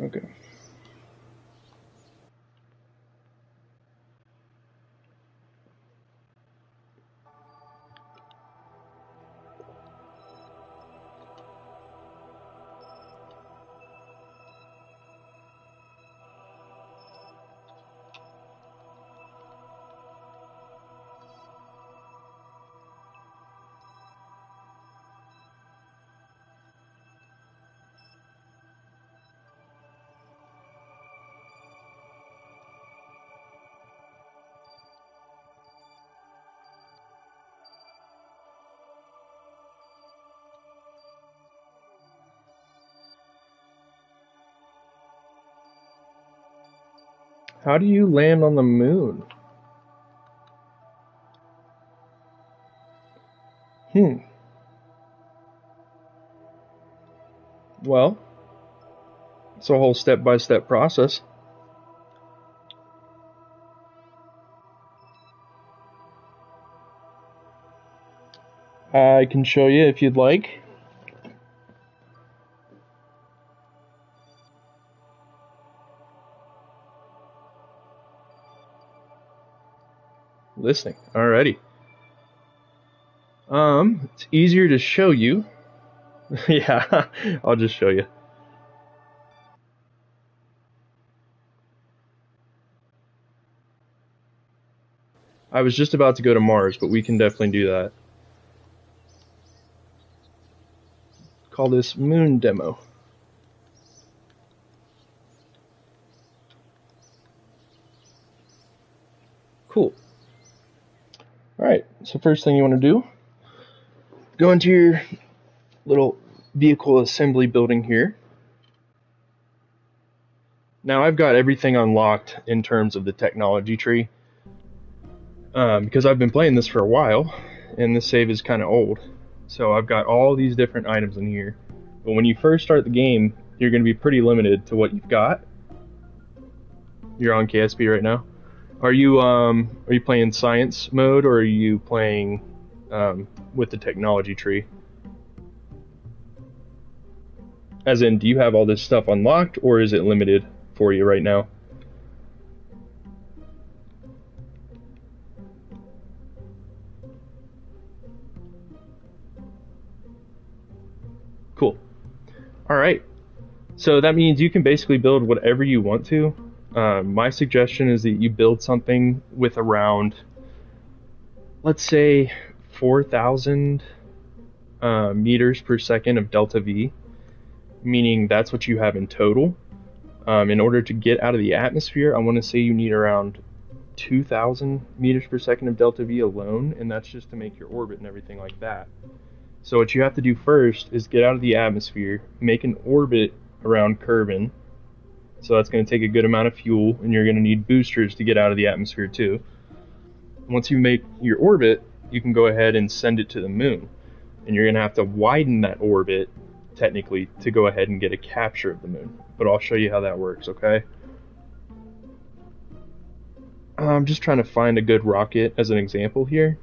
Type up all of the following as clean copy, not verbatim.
Okay. How do you land on the moon? Well, it's a whole step-by-step process. I can show you if you'd like. Listening. Alrighty. It's easier to show you. Yeah, I'll just show you. I was just about to go to Mars, but we can definitely do that. Call this moon demo. Cool. Alright, so first thing you want to do, go into your little vehicle assembly building here. Now I've got everything unlocked in terms of the technology tree, because I've been playing this for a while, and this save is kind of old. So I've got all these different items in here. But when you first start the game, you're going to be pretty limited to what you've got. You're on KSP right now. Are you playing science mode, or are you playing with the technology tree? As in, do you have all this stuff unlocked, or is it limited for you right now? Cool. Alright. So that means you can basically build whatever you want to. My suggestion is that you build something with around, let's say, 4,000 meters per second of delta V, meaning that's what you have in total. In order to get out of the atmosphere, I want to say you need around 2,000 meters per second of delta V alone, and that's just to make your orbit and everything like that. So what you have to do first is get out of the atmosphere, make an orbit around Kerbin. So that's going to take a good amount of fuel, and you're going to need boosters to get out of the atmosphere too. Once you make your orbit, you can go ahead and send it to the moon. And you're going to have to widen that orbit, technically, to go ahead and get a capture of the moon. But I'll show you how that works, okay? I'm just trying to find a good rocket as an example here.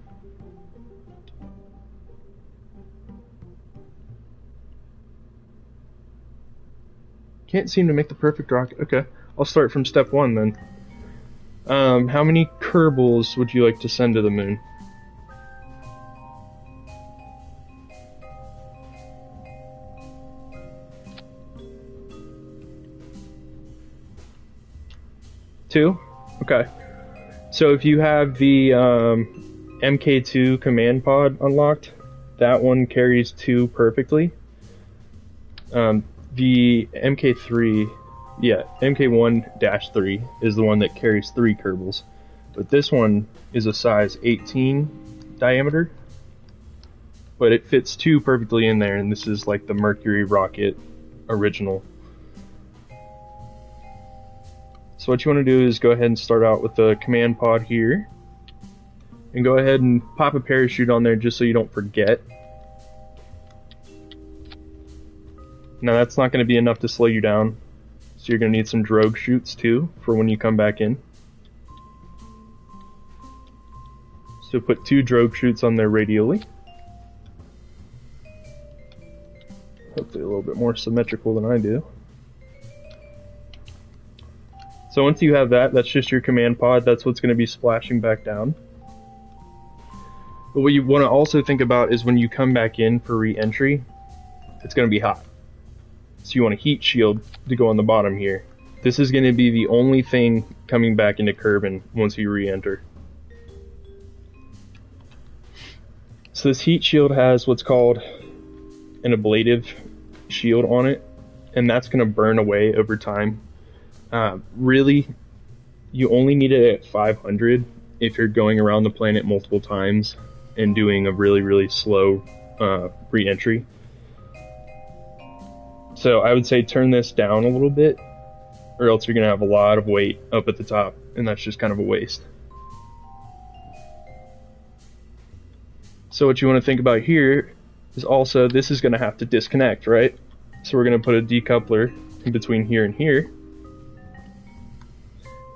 Can't seem to make the perfect rocket. Okay, I'll start from step one then. How many Kerbals would you like to send to the moon? Two? Okay. So if you have the MK2 command pod unlocked, that one carries 2 perfectly. The MK3, yeah, MK1-3 is the one that carries 3 Kerbals. But this one is a size 18 diameter. But it fits 2 perfectly in there, and this is like the Mercury rocket original. So what you want to do is go ahead and start out with the command pod here. And go ahead and pop a parachute on there just so you don't forget. Now that's not going to be enough to slow you down, so you're going to need some drogue chutes too for when you come back in. So put 2 drogue chutes on there radially. Hopefully a little bit more symmetrical than I do. So once you have that, that's just your command pod. That's what's going to be splashing back down. But what you want to also think about is when you come back in for re-entry, it's going to be hot. So you want a heat shield to go on the bottom here. This is going to be the only thing coming back into Kerbin once you re-enter. So this heat shield has what's called an ablative shield on it, and that's going to burn away over time. Really, you only need it at 500 if you're going around the planet multiple times and doing a really, really slow re-entry. So I would say turn this down a little bit, or else you're going to have a lot of weight up at the top, and that's just kind of a waste. So what you want to think about here is also this is going to have to disconnect, right? So we're going to put a decoupler in between here and here,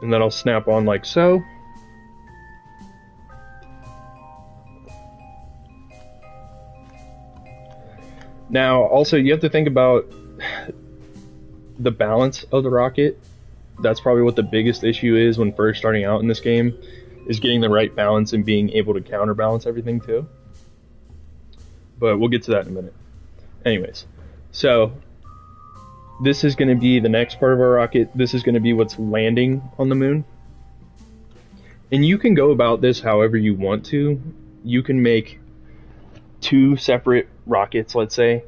and that'll snap on like so. Now also you have to think about the balance of the rocket. That's probably what the biggest issue is when first starting out in this game, is getting the right balance and being able to counterbalance everything too. But we'll get to that in a minute. Anyways, so this is going to be the next part of our rocket. This is going to be what's landing on the moon. And you can go about this however you want to. You can make two separate rockets, let's say.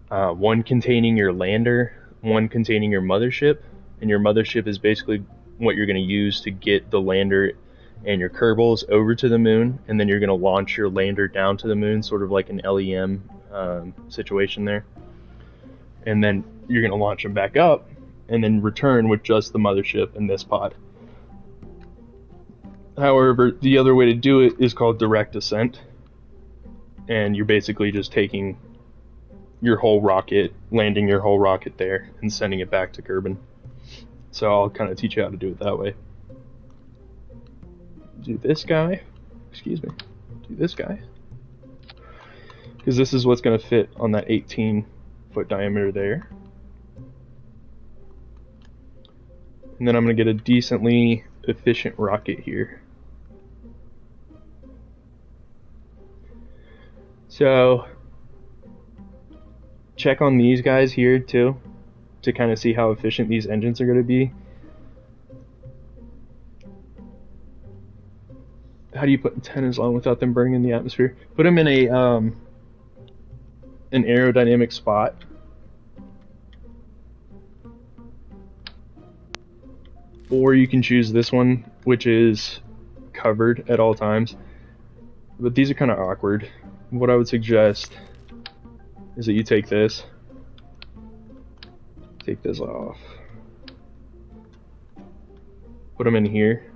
One containing your lander, one containing your mothership. And your mothership is basically what you're going to use to get the lander and your Kerbals over to the moon, and then you're going to launch your lander down to the moon, sort of like an LEM situation there. And then you're going to launch them back up, and then return with just the mothership and this pod. However, the other way to do it is called direct ascent, and you're basically just taking your whole rocket, landing your whole rocket there, and sending it back to Kerbin. So I'll kind of teach you how to do it that way. Do this guy, excuse me, do this guy, because this is what's going to fit on that 18-foot diameter there. And then I'm going to get a decently efficient rocket here. So check on these guys here too, to kind of see how efficient these engines are going to be. How do you put antennas on without them burning in the atmosphere? Put them in a an aerodynamic spot. Or you can choose this one, which is covered at all times. But these are kind of awkward. What I would suggest is that you take this off, put them in here.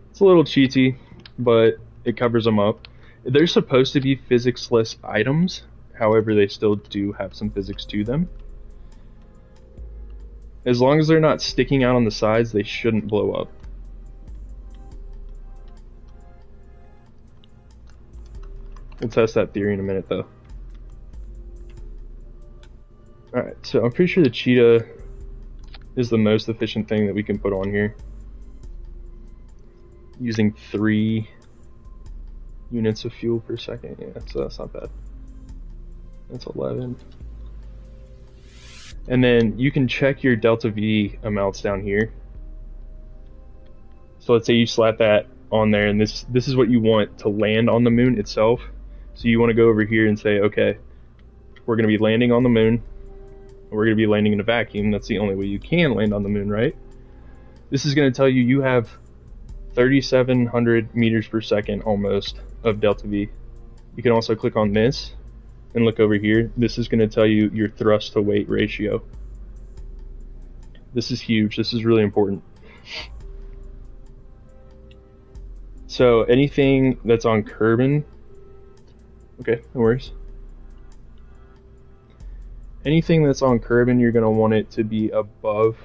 It's a little cheaty, but it covers them up. They're supposed to be physics-less items, however they still do have some physics to them. As long as they're not sticking out on the sides, they shouldn't blow up. We'll test that theory in a minute though. Alright, so I'm pretty sure the Cheetah is the most efficient thing that we can put on here. Using 3 units of fuel per second. Yeah, so that's not bad. That's 11. And then you can check your delta V amounts down here. So let's say you slap that on there, and this is what you want to land on the moon itself. So you want to go over here and say, okay, we're going to be landing on the moon. We're going to be landing in a vacuum. That's the only way you can land on the moon, right? This is going to tell you you have 3,700 meters per second almost of delta V. You can also click on this and look over here. This is going to tell you your thrust to weight ratio. This is huge. This is really important. So anything that's on Kerbin, okay, no worries. Anything that's on Kerbin, you're going to want it to be above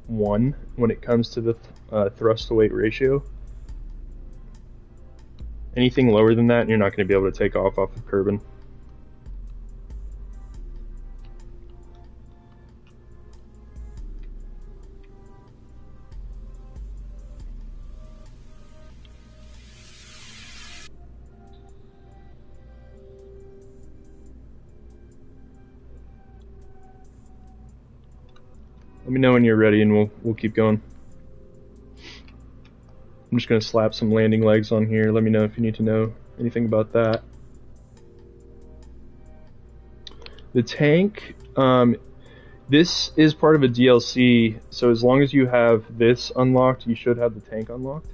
1 when it comes to the thrust to weight ratio. Anything lower than that, you're not going to be able to take off of Kerbin. Let me know when you're ready and we'll keep going. I'm just gonna slap some landing legs on here. Let me know if you need to know anything about that. The tank, this is part of a DLC, so as long as you have this unlocked, you should have the tank unlocked.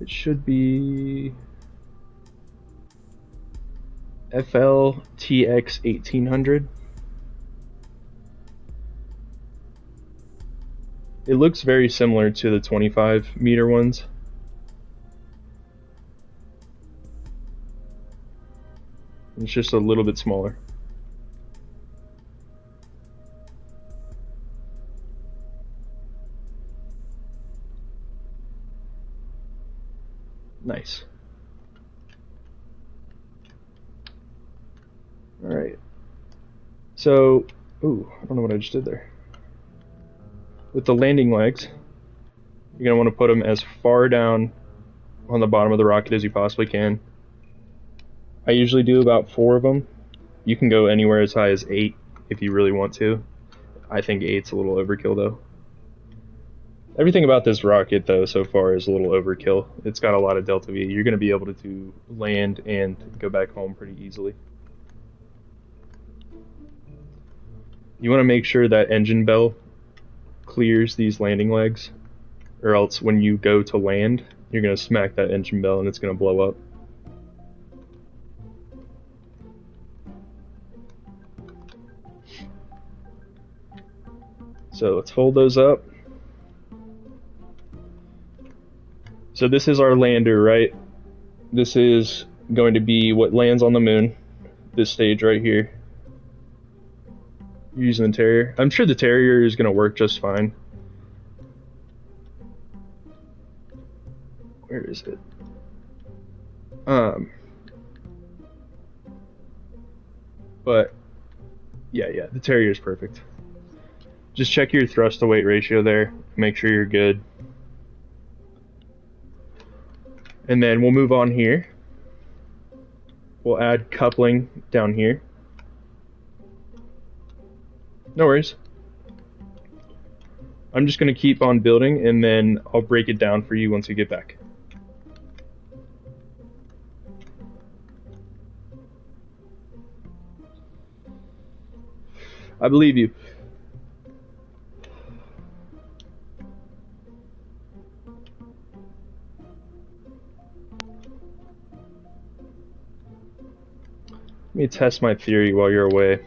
It should be FLTX 1800. It looks very similar to the 25-meter ones. It's just a little bit smaller. Nice. Alright. So, ooh, I don't know what I just did there. With the landing legs, you're going to want to put them as far down on the bottom of the rocket as you possibly can. I usually do about 4 of them. You can go anywhere as high as 8 if you really want to. I think 8's a little overkill though. Everything about this rocket though so far is a little overkill. It's got a lot of delta V. You're going to be able to land and go back home pretty easily. You want to make sure that engine bell clears these landing legs, or else when you go to land, you're going to smack that engine bell and it's going to blow up. So let's fold those up. So this is our lander, right? This is going to be what lands on the moon, this stage right here. You're using the Terrier. I'm sure the Terrier is going to work just fine. Where is it? But yeah, the Terrier is perfect. Just check your thrust to weight ratio there. Make sure you're good. And then we'll move on here. We'll add coupling down here. No worries. I'm just going to keep on building and then I'll break it down for you once we get back. I believe you. Let me test my theory while you're away.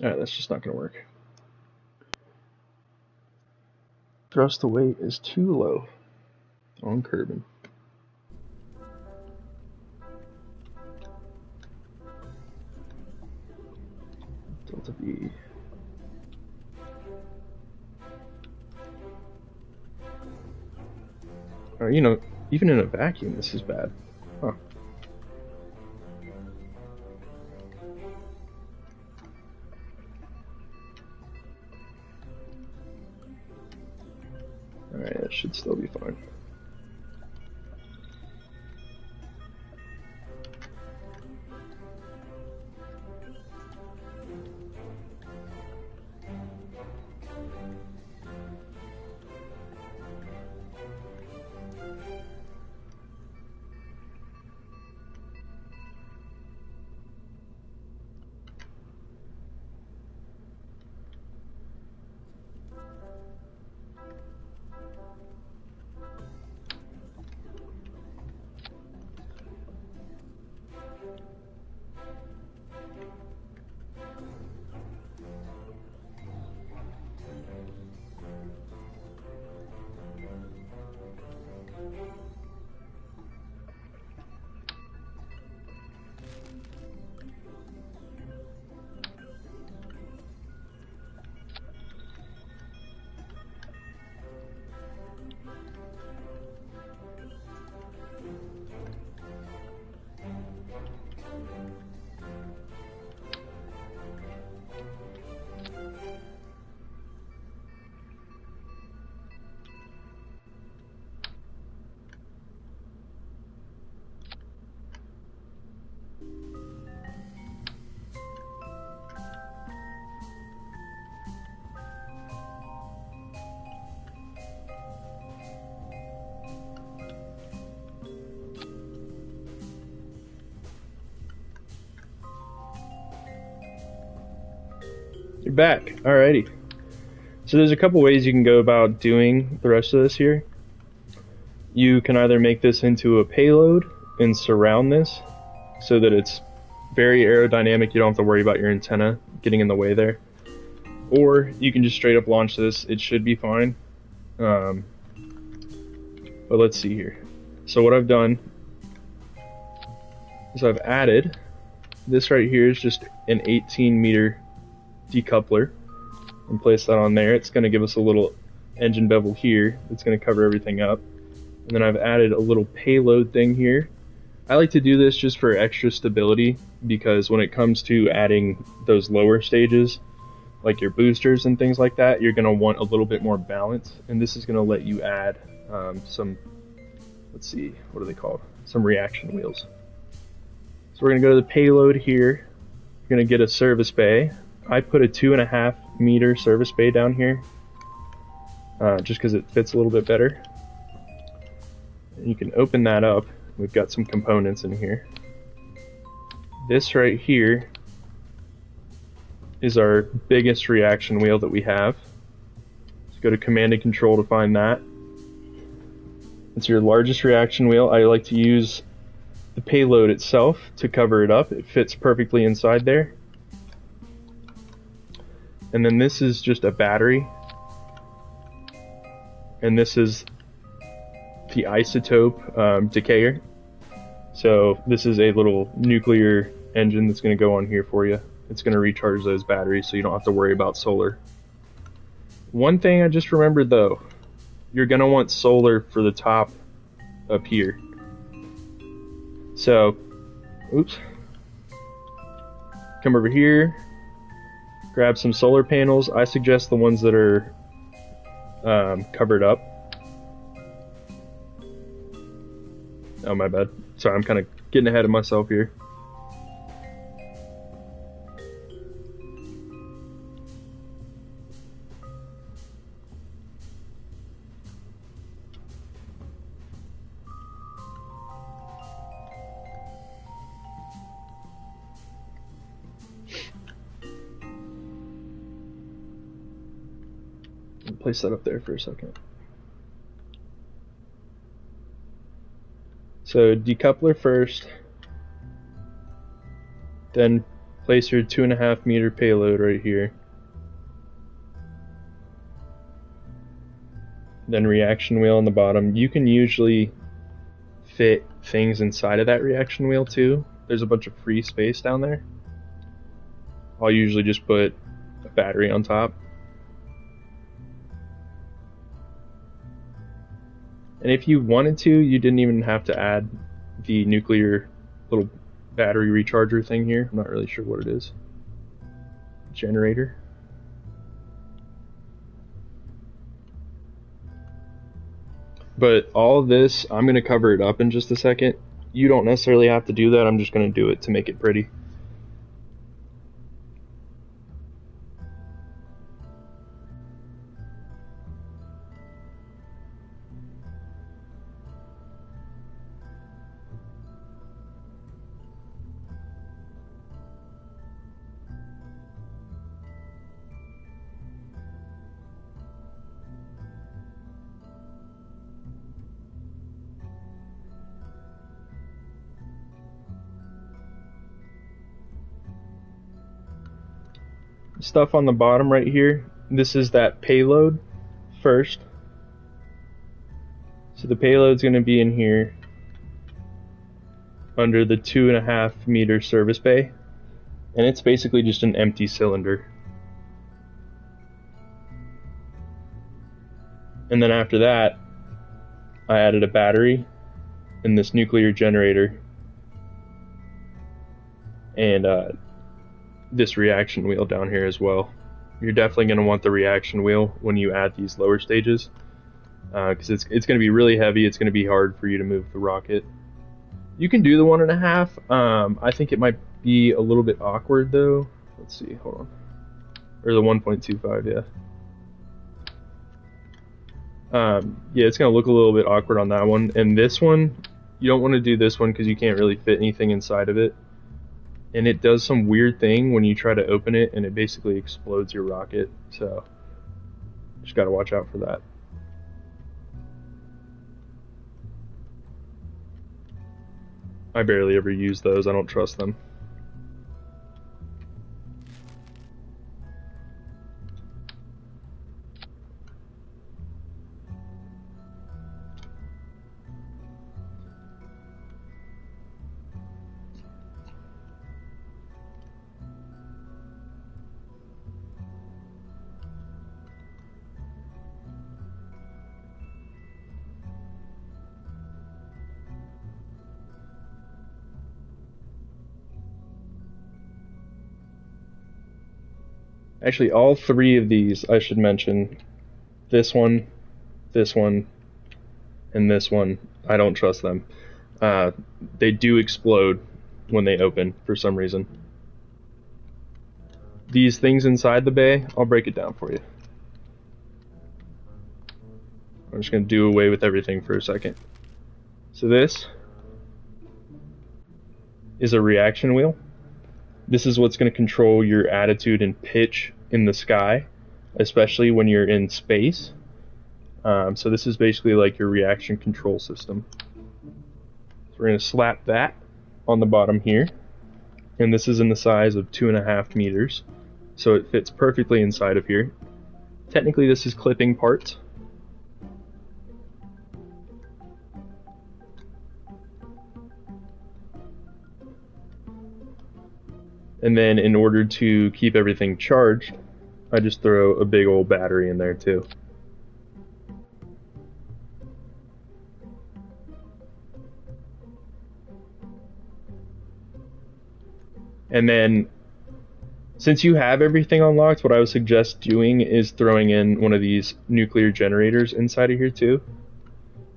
Alright, that's just not going to work. Thrust to weight is too low on Kerbin. Delta V. Or, you know, even in a vacuum, this is bad. Huh. Alright, that should still be fine. You're back. Alrighty. So there's a couple ways you can go about doing the rest of this here. You can either make this into a payload and surround this so that it's very aerodynamic. You don't have to worry about your antenna getting in the way there. Or you can just straight up launch this. It should be fine. But let's see here. So what I've done is I've added this right here is just an 18 meter decoupler and place that on there. It's going to give us a little engine bevel here that's going to cover everything up. And then I've added a little payload thing here. I like to do this just for extra stability because when it comes to adding those lower stages, like your boosters and things like that, you're going to want a little bit more balance. And this is going to let you add some, let's see, what are they called? Some reaction wheels. So we're going to go to the payload here. You're going to get a service bay. I put a 2.5 meter service bay down here just because it fits a little bit better. And you can open that up. We've got some components in here. This right here is our biggest reaction wheel that we have. Let's go to command and control to find that. It's your largest reaction wheel. I like to use the payload itself to cover it up. It fits perfectly inside there. And then this is just a battery. And this is the isotope decayer. So this is a little nuclear engine that's going to go on here for you. It's going to recharge those batteries so you don't have to worry about solar. One thing I just remembered though, you're going to want solar for the top up here. So, oops. Come over here, grab some solar panels. I suggest the ones that are covered up. Oh, my bad. Sorry, I'm kind of getting ahead of myself here. Place that up there for a second. So decoupler first, then place your 2.5 meter payload right here. Then reaction wheel on the bottom. You can usually fit things inside of that reaction wheel too. There's a bunch of free space down there. I'll usually just put a battery on top. And if you wanted to, you didn't even have to add the nuclear little battery recharger thing here. I'm not really sure what it is. Generator. But all of this, I'm going to cover it up in just a second. You don't necessarily have to do that. I'm just going to do it to make it pretty. Stuff on the bottom right here, this is that payload first. So the payload's going to be in here under the 2.5 meter service bay, and it's basically just an empty cylinder. And then after that, I added a battery and this nuclear generator and this reaction wheel down here as well. You're definitely going to want the reaction wheel when you add these lower stages because it's going to be really heavy. It's going to be hard for you to move the rocket. You can do the 1.5. I think it might be a little bit awkward though. Let's see, hold on. Or the 1.25, yeah. Yeah, it's going to look a little bit awkward on that one. And this one, you don't want to do this one because you can't really fit anything inside of it. and it does some weird thing when you try to open it, and it basically explodes your rocket. So just gotta watch out for that. I barely ever use those. I don't trust them. Actually, all three of these, I should mention, this one, and this one, I don't trust them. They do explode when they open for some reason. These things inside the bay, I'll break it down for you. I'm just going to do away with everything for a second. So this is a reaction wheel. This is what's going to control your attitude and pitch in the sky, especially when you're in space. So this is basically like your reaction control system. So we're going to slap that on the bottom here, and this is in the size of 2.5 meters, so it fits perfectly inside of here. Technically this is clipping parts. And then in order to keep everything charged, I just throw a big old battery in there too. And then, since you have everything unlocked, what I would suggest doing is throwing in one of these nuclear generators inside of here too.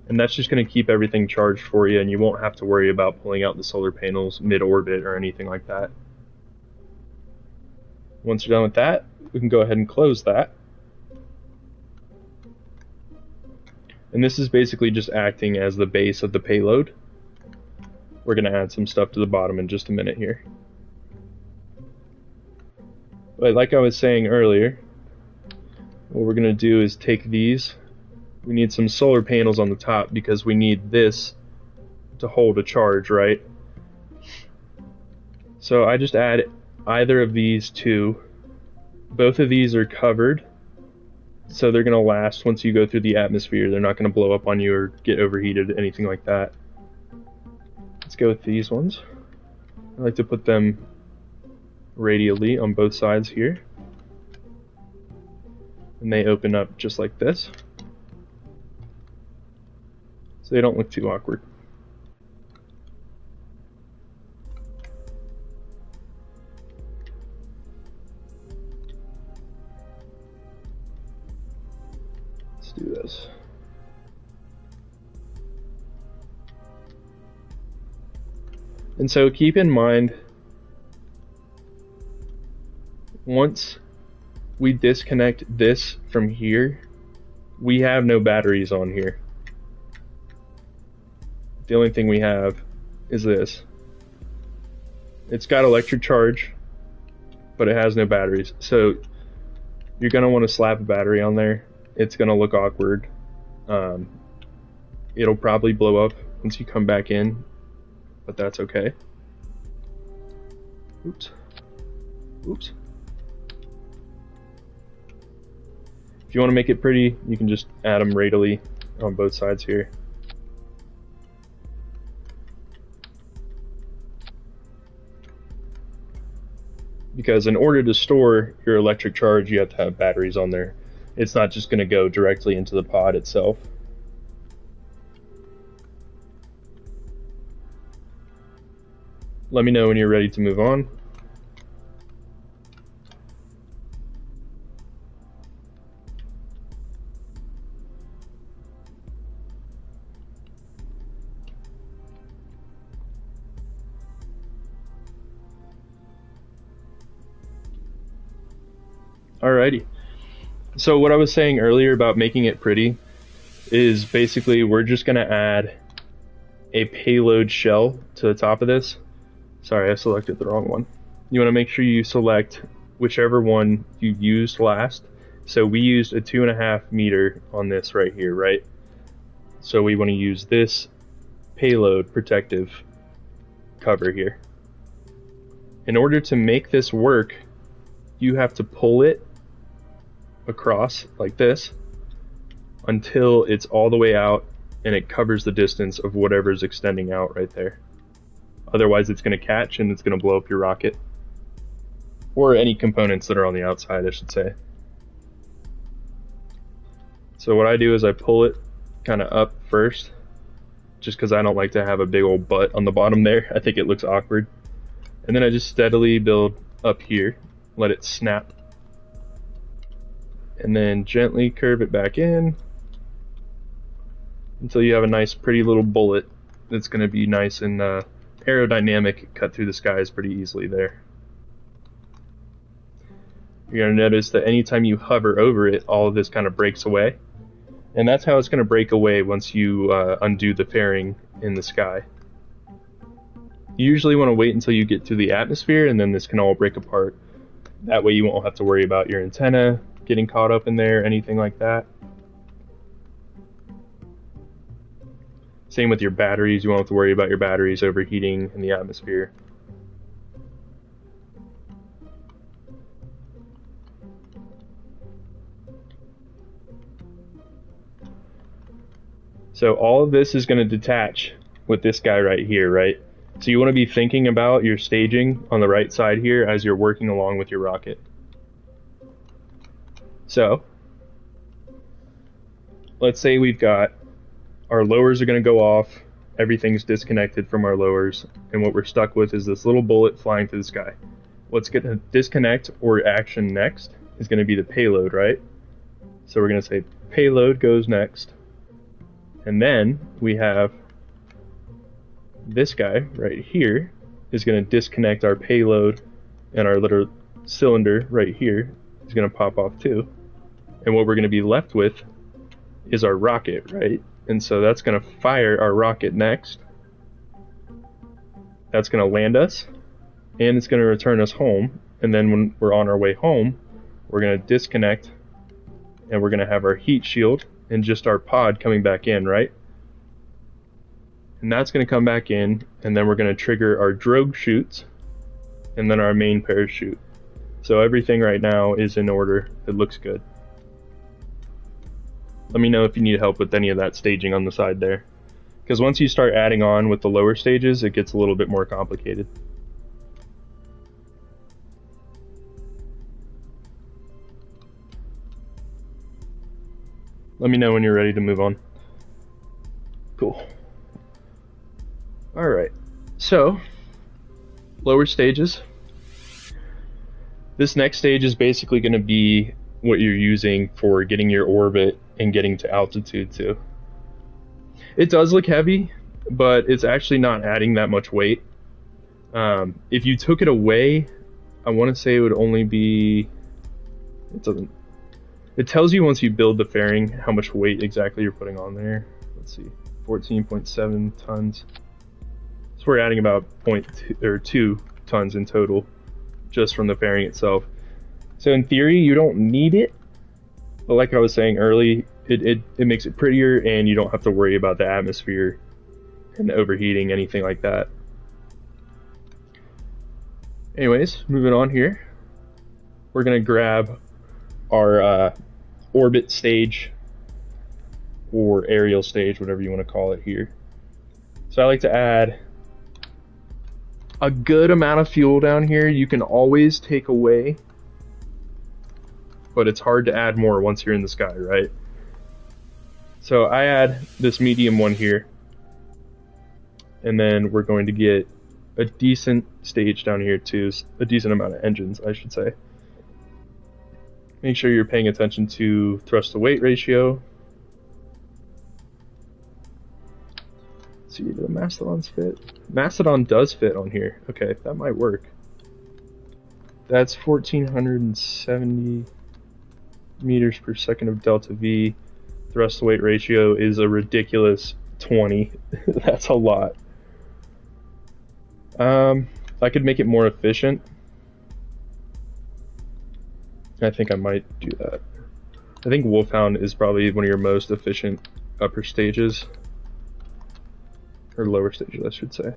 And that's just going to keep everything charged for you, and you won't have to worry about pulling out the solar panels mid-orbit or anything like that. Once you're done with that, we can go ahead and close that. And this is basically just acting as the base of the payload. We're going to add some stuff to the bottom in just a minute here. But like I was saying earlier, what we're going to do is take these. We need some solar panels on the top because we need this to hold a charge, right? So I just add either of these two. Both of these are covered, so they're going to last once you go through the atmosphere. They're not going to blow up on you or get overheated, anything like that. Let's go with these ones. I like to put them radially on both sides here, and they open up just like this, so they don't look too awkward. Let's do this. And so keep in mind, once we disconnect this from here, we have no batteries on here. The only thing we have is this. It's got electric charge, but it has no batteries. So you're going to want to slap a battery on there. It's going to look awkward. It'll probably blow up once you come back in, but that's okay. Oops. Oops. If you want to make it pretty, you can just add them radially on both sides here. Because in order to store your electric charge, you have to have batteries on there. It's not just going to go directly into the pod itself. Let me know when you're ready to move on. Alrighty. So what I was saying earlier about making it pretty is basically we're just going to add a payload shell to the top of this. Sorry, I selected the wrong one. You want to make sure you select whichever one you used last. So we used a 2.5 meter on this right here, right? So we want to use this payload protective cover here. In order to make this work, you have to pull it across like this until it's all the way out and it covers the distance of whatever's extending out right there. Otherwise it's going to catch and it's going to blow up your rocket. Or any components that are on the outside, I should say. So what I do is I pull it kind of up first, just because I don't like to have a big old butt on the bottom there. I think it looks awkward. And then I just steadily build up here, let it snap, and then gently curve it back in until you have a nice pretty little bullet that's going to be nice and aerodynamic, cut through the skies pretty easily there. You're going to notice that anytime you hover over it, all of this kind of breaks away. And that's how it's going to break away once you undo the fairing in the sky. You usually want to wait until you get to the atmosphere, and then this can all break apart. That way you won't have to worry about your antenna getting caught up in there, anything like that. Same with your batteries. You won't have to worry about your batteries overheating in the atmosphere. So all of this is going to detach with this guy right here, right? So you want to be thinking about your staging on the right side here as you're working along with your rocket. So let's say we've got our lowers are going to go off, everything's disconnected from our lowers, and what we're stuck with is this little bullet flying through the sky. What's going to disconnect or action next is going to be the payload, right? So we're going to say payload goes next. And then we have this guy right here is going to disconnect our payload, and our little cylinder right here is going to pop off too. And what we're going to be left with is our rocket, right? And so that's going to fire our rocket next. That's going to land us, and it's going to return us home. And then when we're on our way home, we're going to disconnect, and we're going to have our heat shield and just our pod coming back in, right? And that's going to come back in, and then we're going to trigger our drogue chutes and then our main parachute. So everything right now is in order. It looks good. Let me know if you need help with any of that staging on the side there, because once you start adding on with the lower stages, it gets a little bit more complicated. Let me know when you're ready to move on. Cool. Alright, so lower stages. This next stage is basically going to be what you're using for getting your orbit and getting to altitude too. It does look heavy, but it's actually not adding that much weight. If you took it away, I want to say it would only be, it tells you once you build the fairing how much weight exactly you're putting on there. Let's see, 14.7 tons. So we're adding about 2 tons in total just from the fairing itself. So in theory, you don't need it, but like I was saying early, it makes it prettier, and you don't have to worry about the atmosphere and overheating, anything like that. Anyways, moving on here, we're gonna grab our orbit stage or aerial stage, whatever you want to call it here. So I like to add a good amount of fuel down here. You can always take away, but it's hard to add more once you're in the sky, right? So I add this medium one here, and then we're going to get a decent stage down here too, a decent amount of engines, I should say. Make sure you're paying attention to thrust to weight ratio. Let's see, do the Mastodons fit? Mastodon does fit on here. Okay, that might work. That's 1470 meters per second of delta V. Thrust to weight ratio is a ridiculous 20. That's a lot. If I could make it more efficient, I think I might do that. I think Wolfhound is probably one of your most efficient upper stages. Or lower stages, I should say.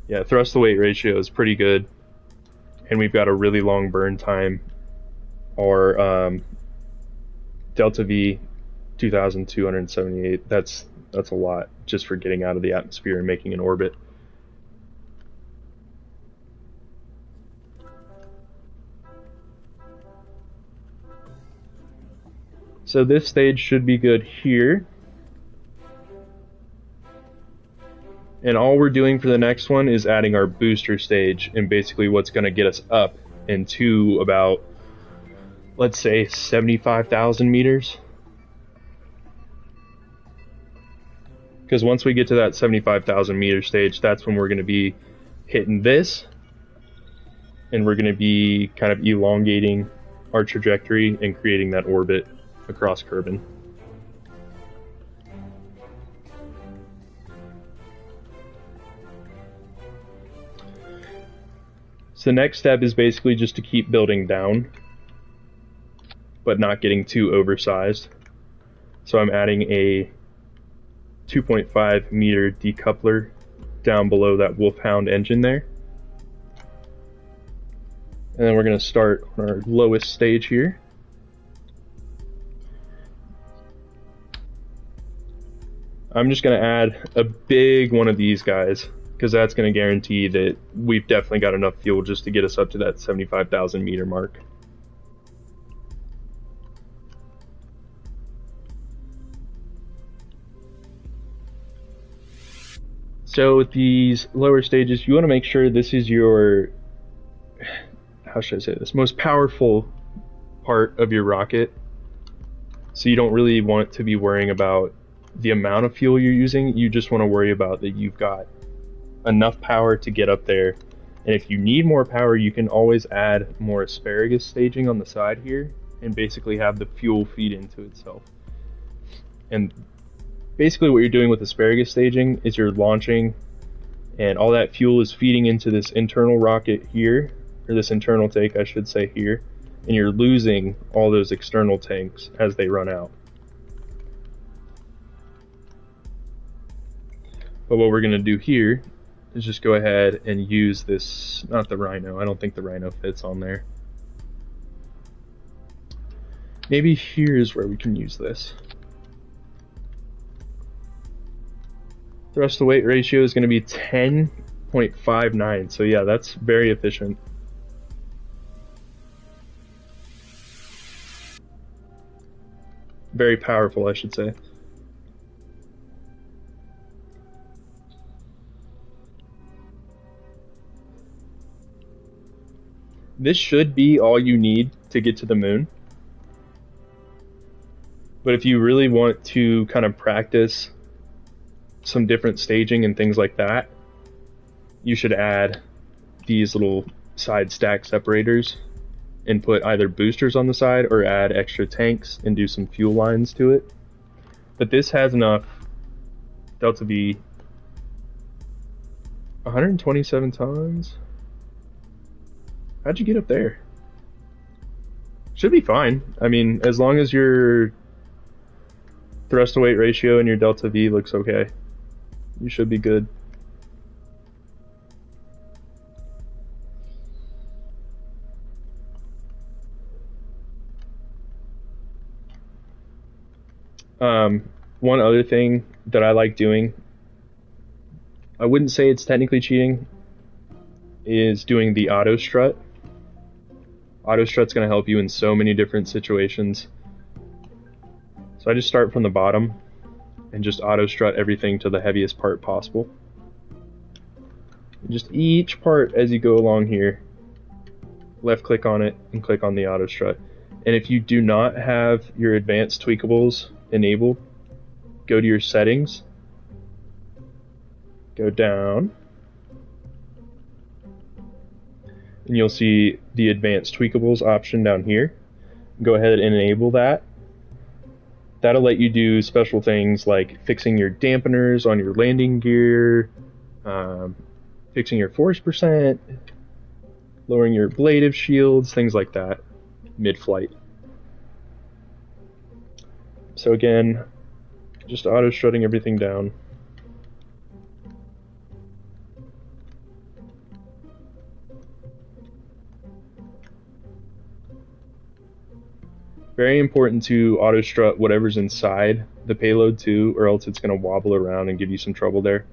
Yeah, thrust to weight ratio is pretty good. And we've got a really long burn time. Our delta V 2,278. That's a lot just for getting out of the atmosphere and making an orbit. So this stage should be good here. And all we're doing for the next one is adding our booster stage and basically what's going to get us up into about, let's say, 75,000 meters. Because once we get to that 75,000 meter stage, that's when we're going to be hitting this. And we're going to be kind of elongating our trajectory and creating that orbit across Kerbin. So the next step is basically just to keep building down, but not getting too oversized. So I'm adding a 2.5 meter decoupler down below that Wolfhound engine there. And then we're going to start on our lowest stage here. I'm just going to add a big one of these guys, because that's going to guarantee that we've definitely got enough fuel just to get us up to that 75,000 meter mark. So with these lower stages, you want to make sure this is your, how should I say this, most powerful part of your rocket. So you don't really want to be worrying about the amount of fuel you're using. You just want to worry about that you've got enough power to get up there. And if you need more power, you can always add more asparagus staging on the side here and basically have the fuel feed into itself. And basically what you're doing with asparagus staging is you're launching and all that fuel is feeding into this internal rocket here, or this internal tank I should say here, and you're losing all those external tanks as they run out. But what we're going to do here is just go ahead and use this, not the Rhino, I don't think the Rhino fits on there. Maybe here's where we can use this. Thrust to weight ratio is going to be 10.59, so yeah, that's very efficient. Very powerful, I should say. This should be all you need to get to the moon. But if you really want to kind of practice some different staging and things like that, you should add these little side stack separators and put either boosters on the side or add extra tanks and do some fuel lines to it. But this has enough delta V, 127 tons. How'd you get up there? Should be fine. I mean, as long as your thrust to weight ratio and your delta V looks okay, you should be good. One other thing that I like doing, I wouldn't say it's technically cheating, is doing the auto strut. Auto strut's going to help you in so many different situations. So I just start from the bottom and just auto strut everything to the heaviest part possible. And just each part as you go along here, left click on it and click on the auto strut. And if you do not have your advanced tweakables enabled, go to your settings, go down, and you'll see the advanced tweakables option down here. Go ahead and enable that. That'll let you do special things like fixing your dampeners on your landing gear, fixing your force percent, lowering your ablative shields, things like that, mid-flight. So again, just auto-strutting everything down. Very important to auto-strut whatever's inside the payload too, or else it's going to wobble around and give you some trouble there.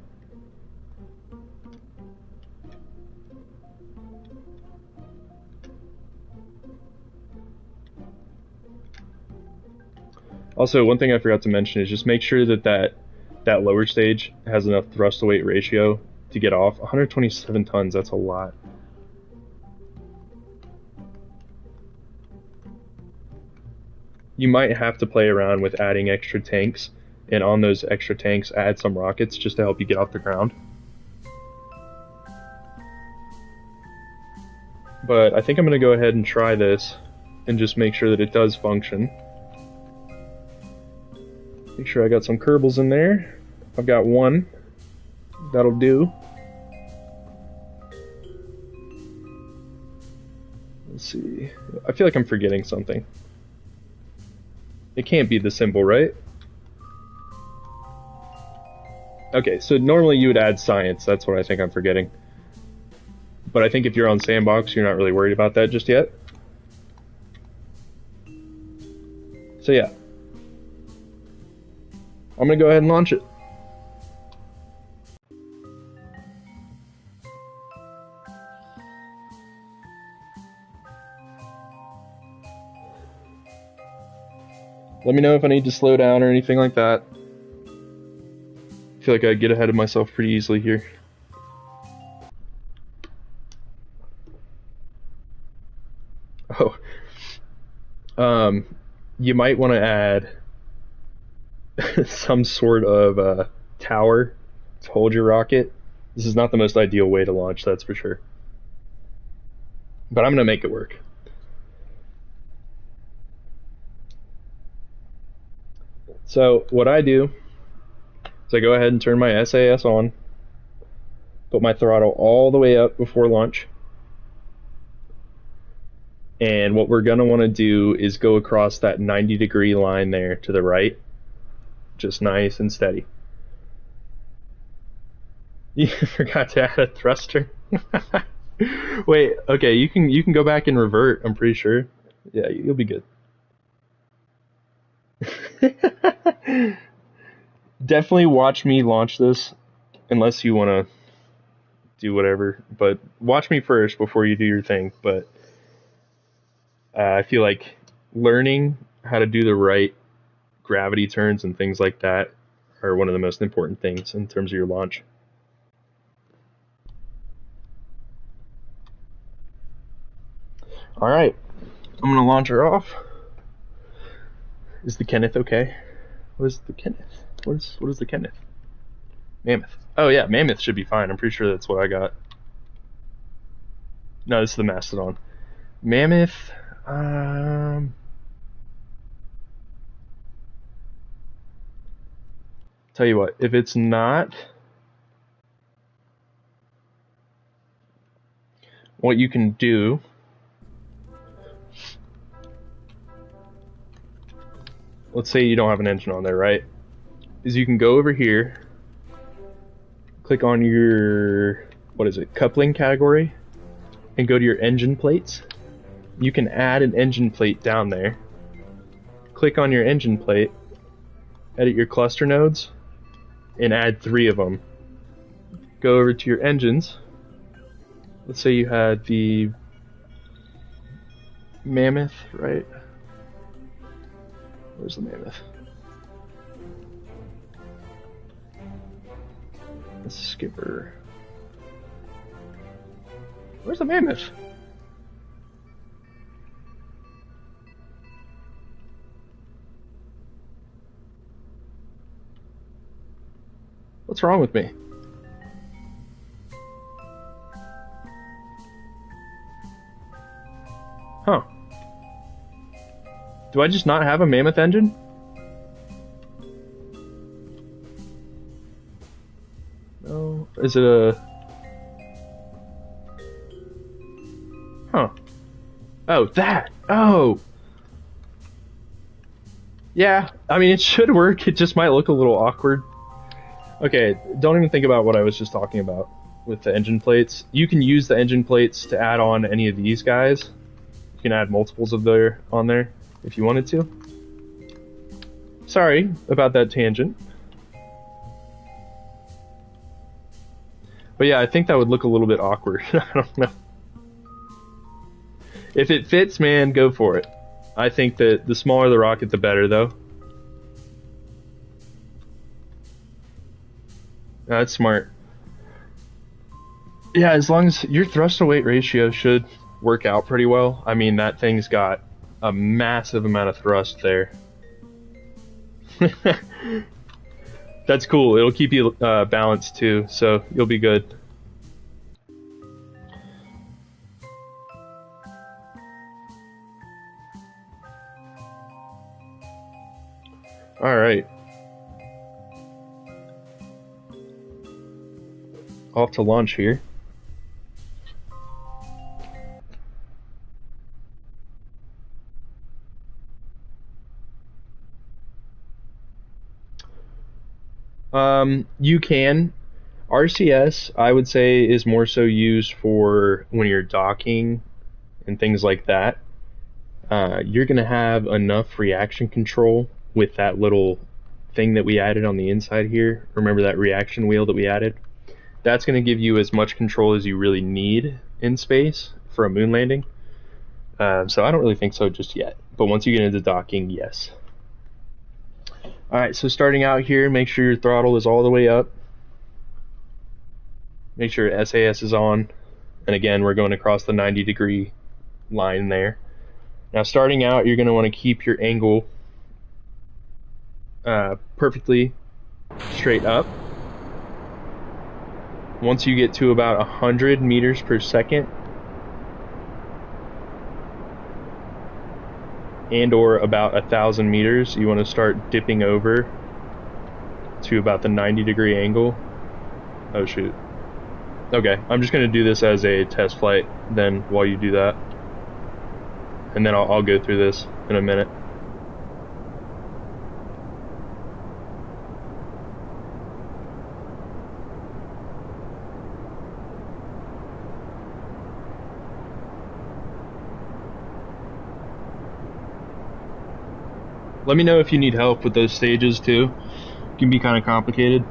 Also, one thing I forgot to mention is just make sure that that lower stage has enough thrust to weight ratio to get off. 127 tons, that's a lot. You might have to play around with adding extra tanks, and on those extra tanks add some rockets just to help you get off the ground. But I think I'm going to go ahead and try this and just make sure that it does function. Make sure I got some Kerbals in there. I've got one. That'll do. Let's see. I feel like I'm forgetting something. It can't be the symbol, right? Okay, so normally you would add science. That's what I think I'm forgetting. But I think if you're on Sandbox, you're not really worried about that just yet. So yeah. I'm gonna go ahead and launch it. Let me know if I need to slow down or anything like that. I feel like I get ahead of myself pretty easily here. Oh. You might want to add some sort of tower to hold your rocket. This is not the most ideal way to launch, that's for sure. But I'm going to make it work. So what I do is I go ahead and turn my SAS on, put my throttle all the way up before launch. And what we're going to want to do is go across that 90-degree line there to the right. Just nice and steady. You forgot to add a thruster. Wait, okay, you can go back and revert, I'm pretty sure. Yeah, you'll be good. Definitely watch me launch this, unless you want to do whatever, but watch me first before you do your thing. But I feel like learning how to do the right gravity turns and things like that are one of the most important things in terms of your launch. Alright, I'm going to launch her off. Is the Kenneth okay? What is the Kenneth? What is the Kenneth? Mammoth. Oh yeah, Mammoth should be fine. I'm pretty sure that's what I got. No, this is the Mastodon. Mammoth, tell you what, if it's not, what you can do let's say you don't have an engine on there, right? Is you can go over here, click on your, what is it, coupling category, and go to your engine plates. You can add an engine plate down there. Click on your engine plate, edit your cluster nodes, and add 3 of them. Go over to your engines. Let's say you had the Mammoth, right? Where's the Mammoth? The Skipper. Where's the Mammoth? What's wrong with me? Huh. Do I just not have a Mammoth engine? is it a... Huh. Oh, that! Oh! Yeah, I mean, it should work. It just might look a little awkward. Okay, don't even think about what I was just talking about with the engine plates. You can use the engine plates to add on any of these guys. You can add multiples of their on there if you wanted to. Sorry about that tangent. But yeah, I think that would look a little bit awkward. I don't know. If it fits, man, go for it. I think that the smaller the rocket, the better, though. That's smart. Yeah, as long as your thrust to weight ratio should work out pretty well. I mean, that thing's got a massive amount of thrust there. That's cool. It'll keep you balanced too, so you'll be good. All right. Off to launch here. You can. RCS, I would say, is more so used for when you're docking and things like that. You're going to have enough reaction control with that little thing that we added on the inside here. Remember that reaction wheel that we added? That's going to give you as much control as you really need in space for a moon landing. So I don't really think so just yet. But once you get into docking, yes. Alright, so starting out here, make sure your throttle is all the way up. Make sure SAS is on. And again, we're going across the 90-degree line there. Now starting out, you're going to want to keep your angle perfectly straight up. Once you get to about 100 meters per second, and or about 1,000 meters, you want to start dipping over to about the 90-degree angle. Oh shoot. Okay, I'm just going to do this as a test flight then while you do that. And then I'll go through this in a minute. Let me know if you need help with those stages too. It can be kind of complicated.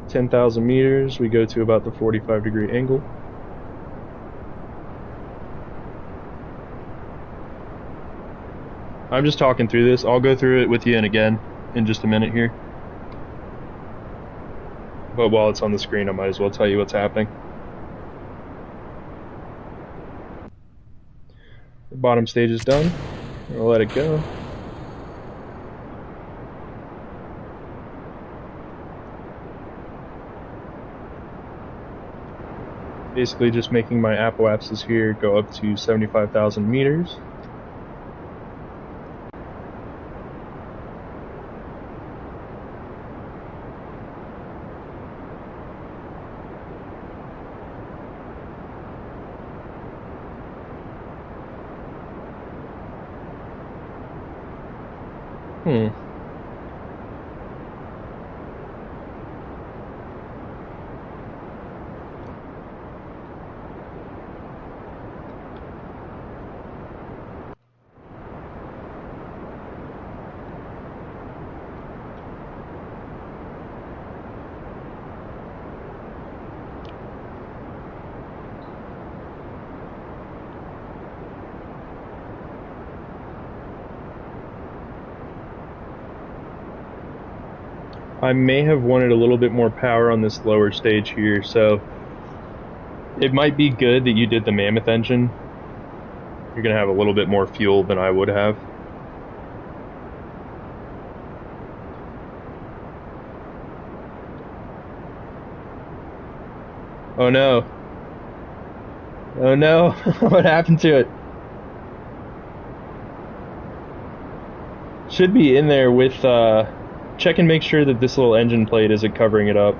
(10,000 meters), we go to about the 45-degree angle. I'm just talking through this. I'll go through it with you and again in just a minute here. But while it's on the screen, I might as well tell you what's happening. The bottom stage is done. I'll let it go. Basically just making my apoapsis here go up to 75,000 meters. I may have wanted a little bit more power on this lower stage here, so it might be good that you did the Mammoth engine. You're gonna have a little bit more fuel than I would have. Oh no. Oh no, what happened to it? Should be in there with, check and make sure that this little engine plate isn't covering it up.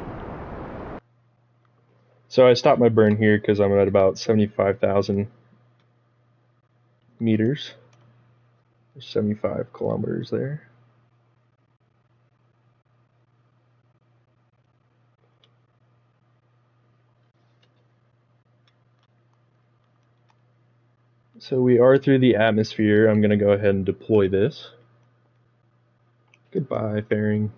So I stopped my burn here because I'm at about 75,000 meters. 75 kilometers there. So we are through the atmosphere. I'm going to go ahead and deploy this. Goodbye, fairing.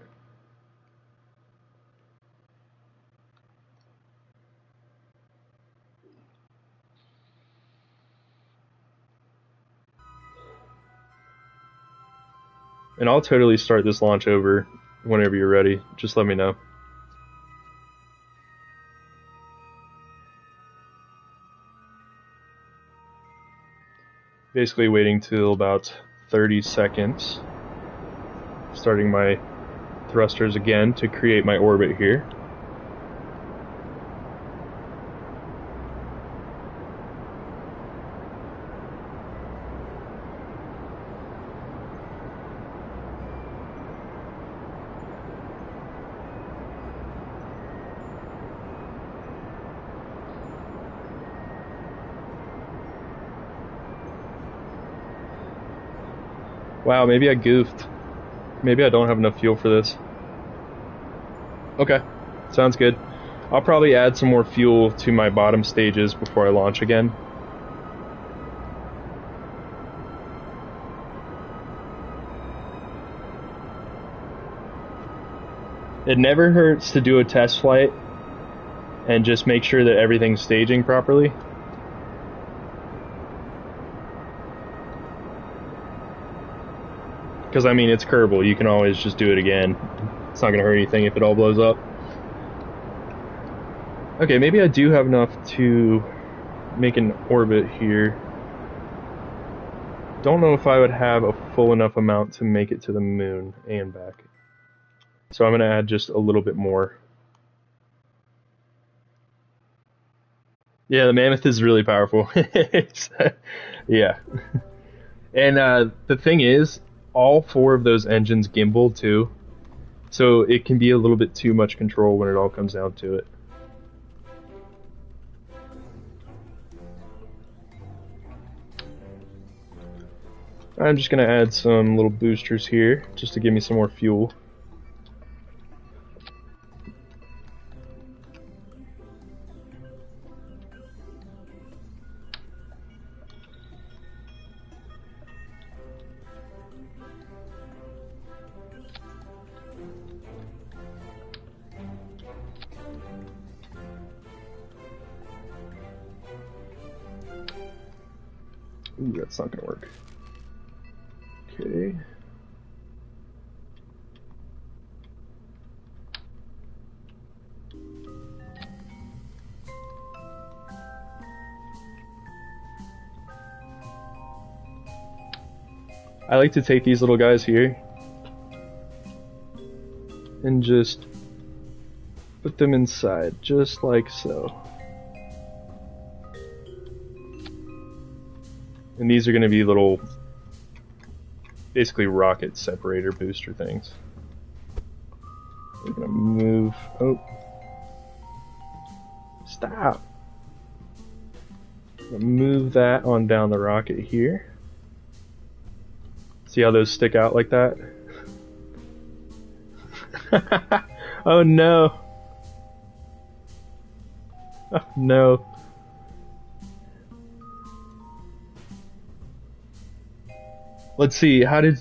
And I'll totally start this launch over whenever you're ready. Just let me know. Basically waiting till about 30 seconds. Starting my thrusters again to create my orbit here. Wow, maybe I goofed. Maybe I don't have enough fuel for this. Okay, sounds good. I'll probably add some more fuel to my bottom stages before I launch again. It never hurts to do a test flight and just make sure that everything's staging properly. Because, I mean, it's Kerbal. You can always just do it again. It's not going to hurt anything if it all blows up. Okay, maybe I do have enough to make an orbit here. Don't know if I would have a full enough amount to make it to the moon and back. So I'm going to add just a little bit more. Yeah, the Mammoth is really powerful. Yeah. And the thing is, all 4 of those engines gimbal too, so it can be a little bit too much control when it all comes down to it. I'm just going to add some little boosters here just to give me some more fuel. Ooh, that's not gonna work. Okay. I like to take these little guys here and just put them inside, just like so. And these are going to be little, basically rocket separator booster things. We're going to move, oh, stop. I'm going to move that on down the rocket here. See how those stick out like that? Oh no. Oh no. Let's see, how did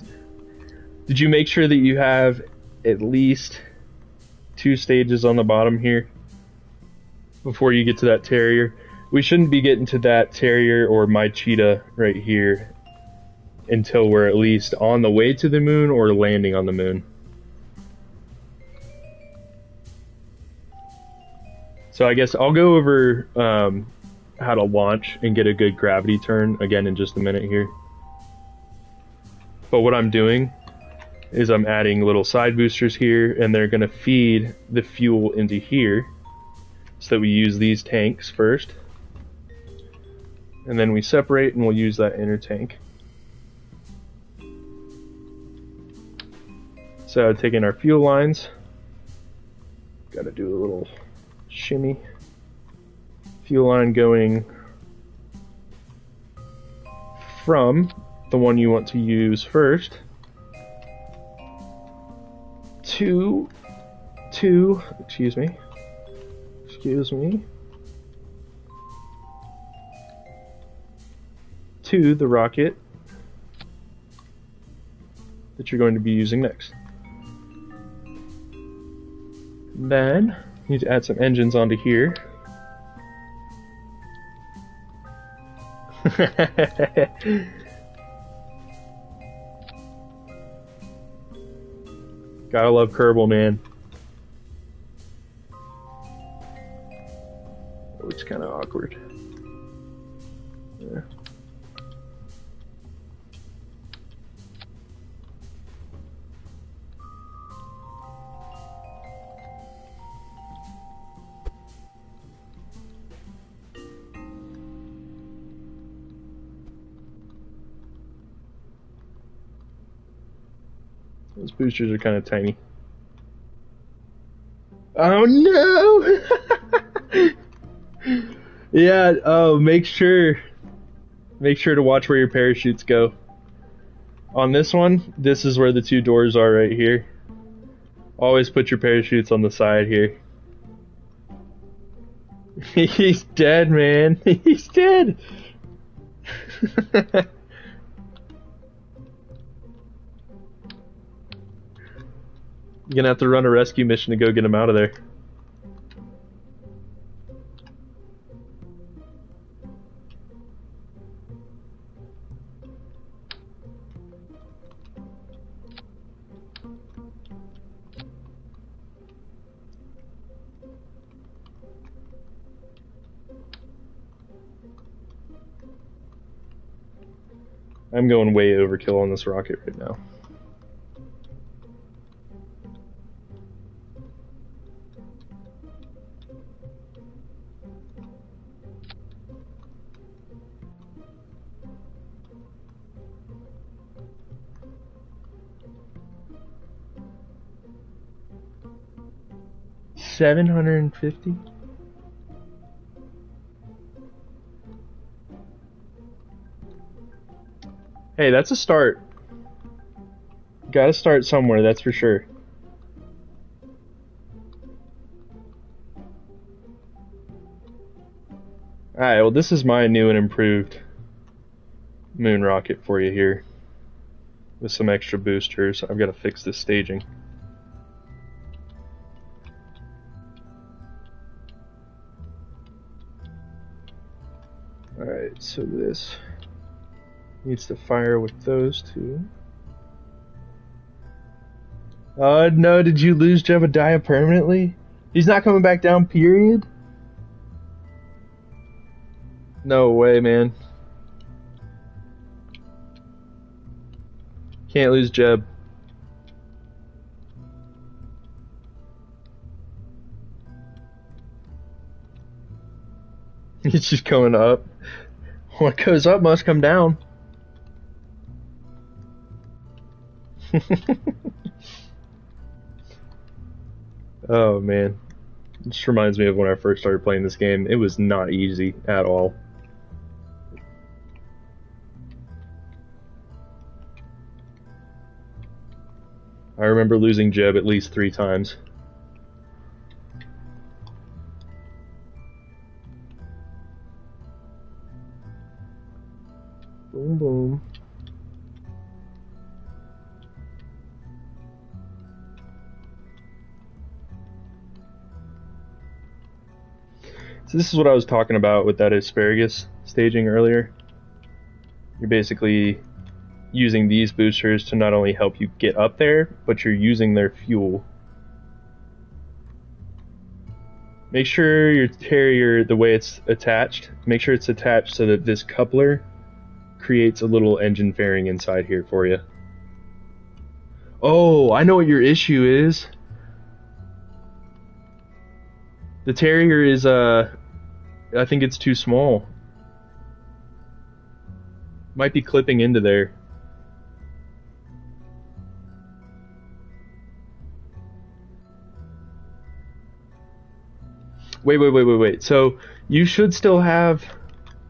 you make sure that you have at least 2 stages on the bottom here before you get to that Terrier? We shouldn't be getting to that Terrier or my Cheetah right here until we're at least on the way to the moon or landing on the moon. So I guess I'll go over how to launch and get a good gravity turn again in just a minute here. But what I'm doing is I'm adding little side boosters here, and they're going to feed the fuel into here so that we use these tanks first. and then we separate and we'll use that inner tank. So taking our fuel lines, gotta do a little shimmy. Fuel line going from the one you want to use first to excuse me, to the rocket that you're going to be using next. Then you need to add some engines onto here. Gotta love Kerbal, man. Oh, it's kind of awkward. Yeah. Those boosters are kind of tiny. Oh no! Yeah, oh, make sure to watch where your parachutes go. On this one, this is where the two doors are right here. Always put your parachutes on the side here. He's dead, man. He's dead. You're gonna have to run a rescue mission to go get him out of there. I'm going way overkill on this rocket right now. $750? Hey, that's a start. Gotta start somewhere, that's for sure. Alright, well this is my new and improved moon rocket for you here. With some extra boosters. I've got to fix this staging. Alright, so this needs to fire with those two. Oh no, did you lose Jebediah permanently? He's not coming back down, period? No way, man. Can't lose Jeb. It's just going up. What goes up must come down. Oh man. It just reminds me of when I first started playing this game. It was not easy at all. I remember losing Jeb at least 3 times. Boom, boom. So this is what I was talking about with that asparagus staging earlier. You're basically using these boosters to not only help you get up there, but you're using their fuel. Make sure your Terrier, the way it's attached, make sure it's attached so that this coupler creates a little engine fairing inside here for you. Oh, I know what your issue is. The Terrier is, I think it's too small. Might be clipping into there. Wait. So you should still have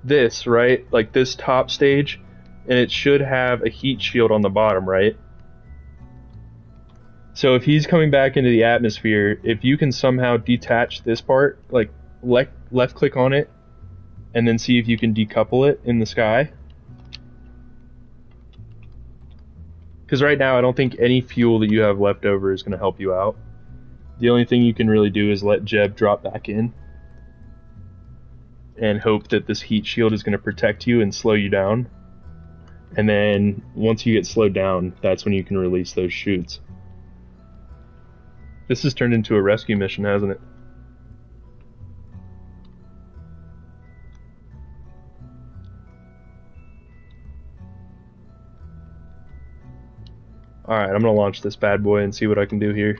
this, right? Like this top stage, and it should have a heat shield on the bottom, right? So if he's coming back into the atmosphere, if you can somehow detach this part, like left click on it, and then see if you can decouple it in the sky. Because right now I don't think any fuel that you have left over is going to help you out. The only thing you can really do is let Jeb drop back in and hope that this heat shield is going to protect you and slow you down. And then once you get slowed down, that's when you can release those chutes. This has turned into a rescue mission, hasn't it? Alright, I'm going to launch this bad boy and see what I can do here.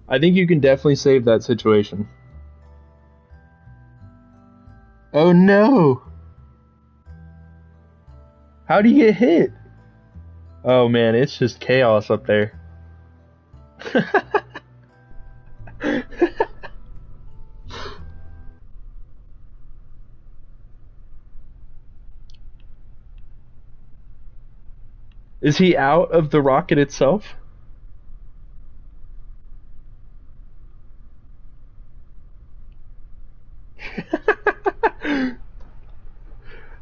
I think you can definitely save that situation. Oh no! How do you get hit? Oh man, it's just chaos up there. Is he out of the rocket itself?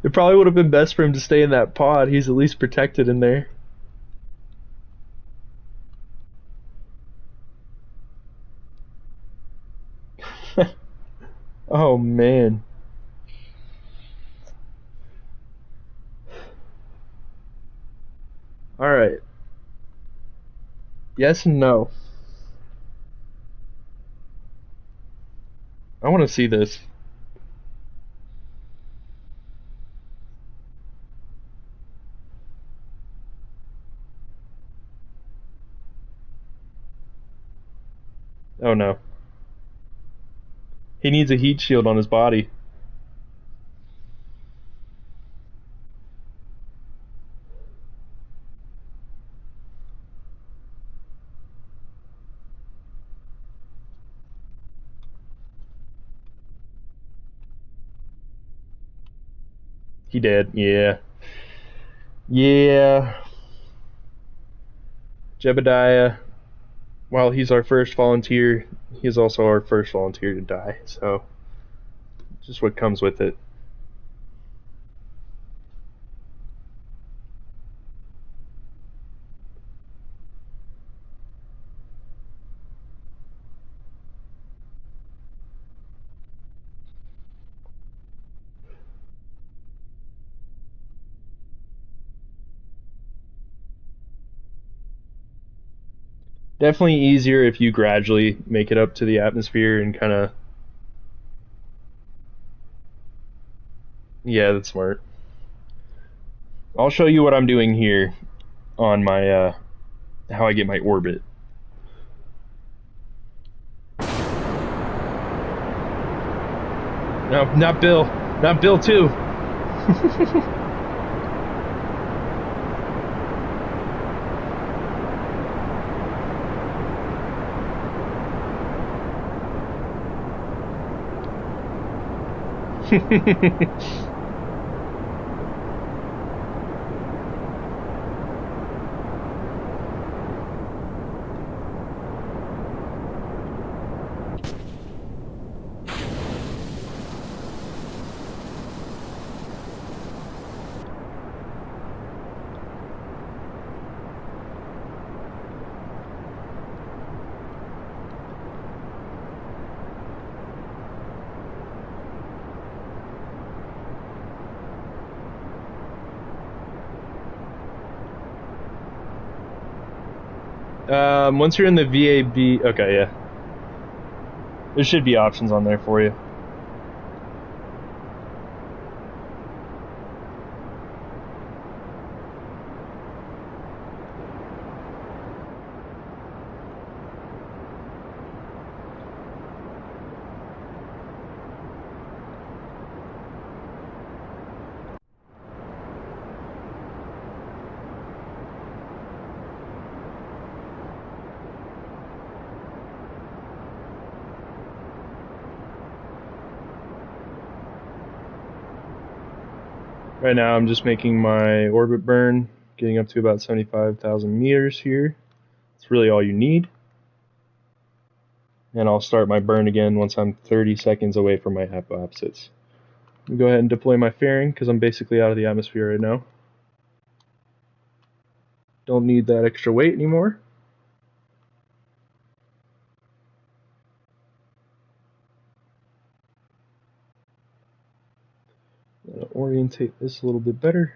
It probably would have been best for him to stay in that pod. He's at least protected in there. Oh man. Alright. Yes and no. I want to see this. Oh no. He needs a heat shield on his body. He did, yeah. Yeah. Jebediah, while he's our first volunteer, he's also our first volunteer to die, so just what comes with it. Definitely easier if you gradually make it up to the atmosphere and kind of... Yeah, that's smart. I'll show you what I'm doing here on my, how I get my orbit. No, not Bill. Not Bill too. Once you're in the VAB, okay, yeah. There should be options on there for you. Right now I'm just making my orbit burn, getting up to about 75,000 meters here. That's really all you need. And I'll start my burn again once I'm 30 seconds away from my apoapsis. I'm going to go ahead and deploy my fairing because I'm basically out of the atmosphere right now. Don't need that extra weight anymore. I'm going to orientate this a little bit better.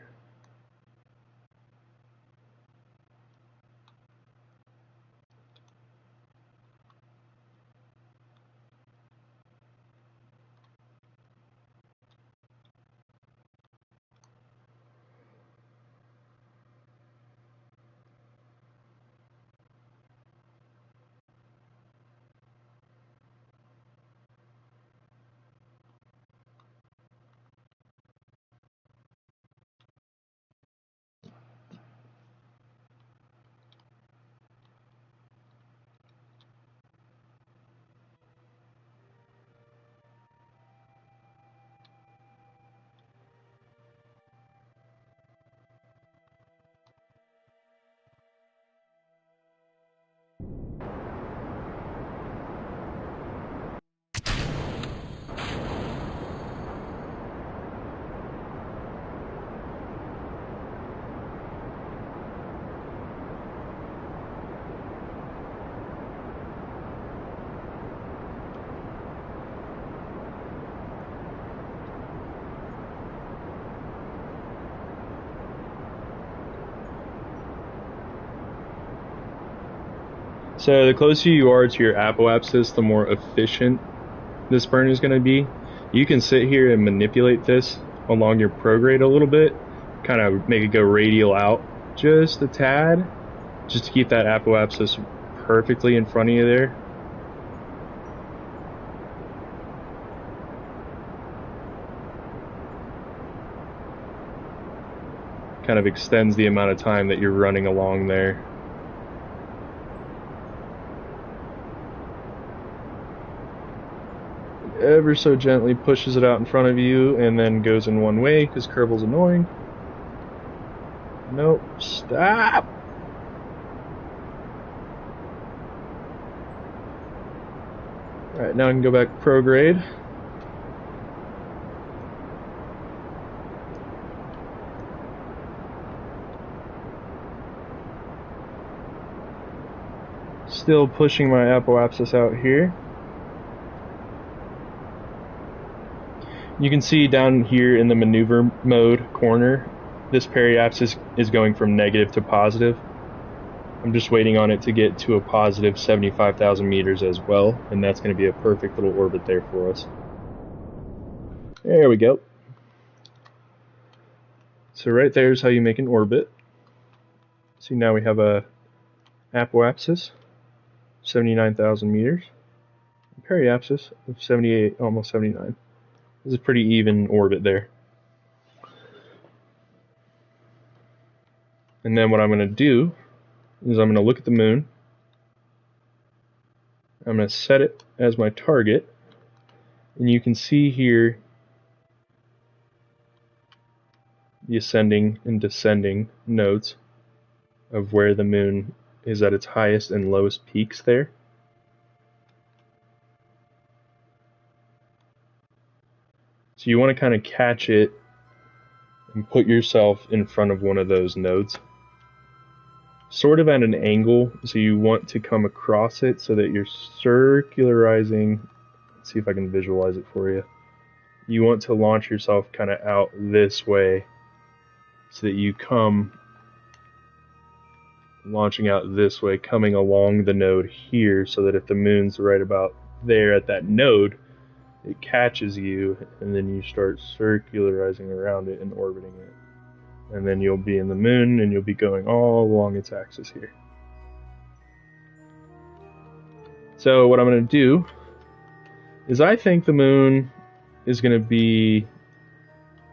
So the closer you are to your apoapsis, the more efficient this burn is going to be. You can sit here and manipulate this along your prograde a little bit, kind of make it go radial out just a tad, just to keep that apoapsis perfectly in front of you there. Kind of extends the amount of time that you're running along there. Ever so gently pushes it out in front of you and then goes in one way because Kerbal's annoying. Nope, stop! Alright, now I can go back prograde. Still pushing my apoapsis out here. You can see down here in the maneuver mode corner, this periapsis is going from negative to positive. I'm just waiting on it to get to a positive 75,000 meters as well, and that's going to be a perfect little orbit there for us. There we go. So right there is how you make an orbit. See, now we have a apoapsis, 79,000 meters, periapsis of 78, almost 79. This is a pretty even orbit there. And then what I'm going to do is I'm going to look at the moon. I'm going to set it as my target. And you can see here the ascending and descending nodes of where the moon is at its highest and lowest peaks there. So you want to kind of catch it and put yourself in front of one of those nodes, sort of at an angle, so you want to come across it so that you're circularizing. Let's see if I can visualize it for you. You want to launch yourself kind of out this way so that you come launching out this way, coming along the node here, so that if the moon's right about there at that node, it catches you, and then you start circularizing around it and orbiting it. And then you'll be in the moon, and you'll be going all along its axis here. So what I'm going to do is I think the moon is going to be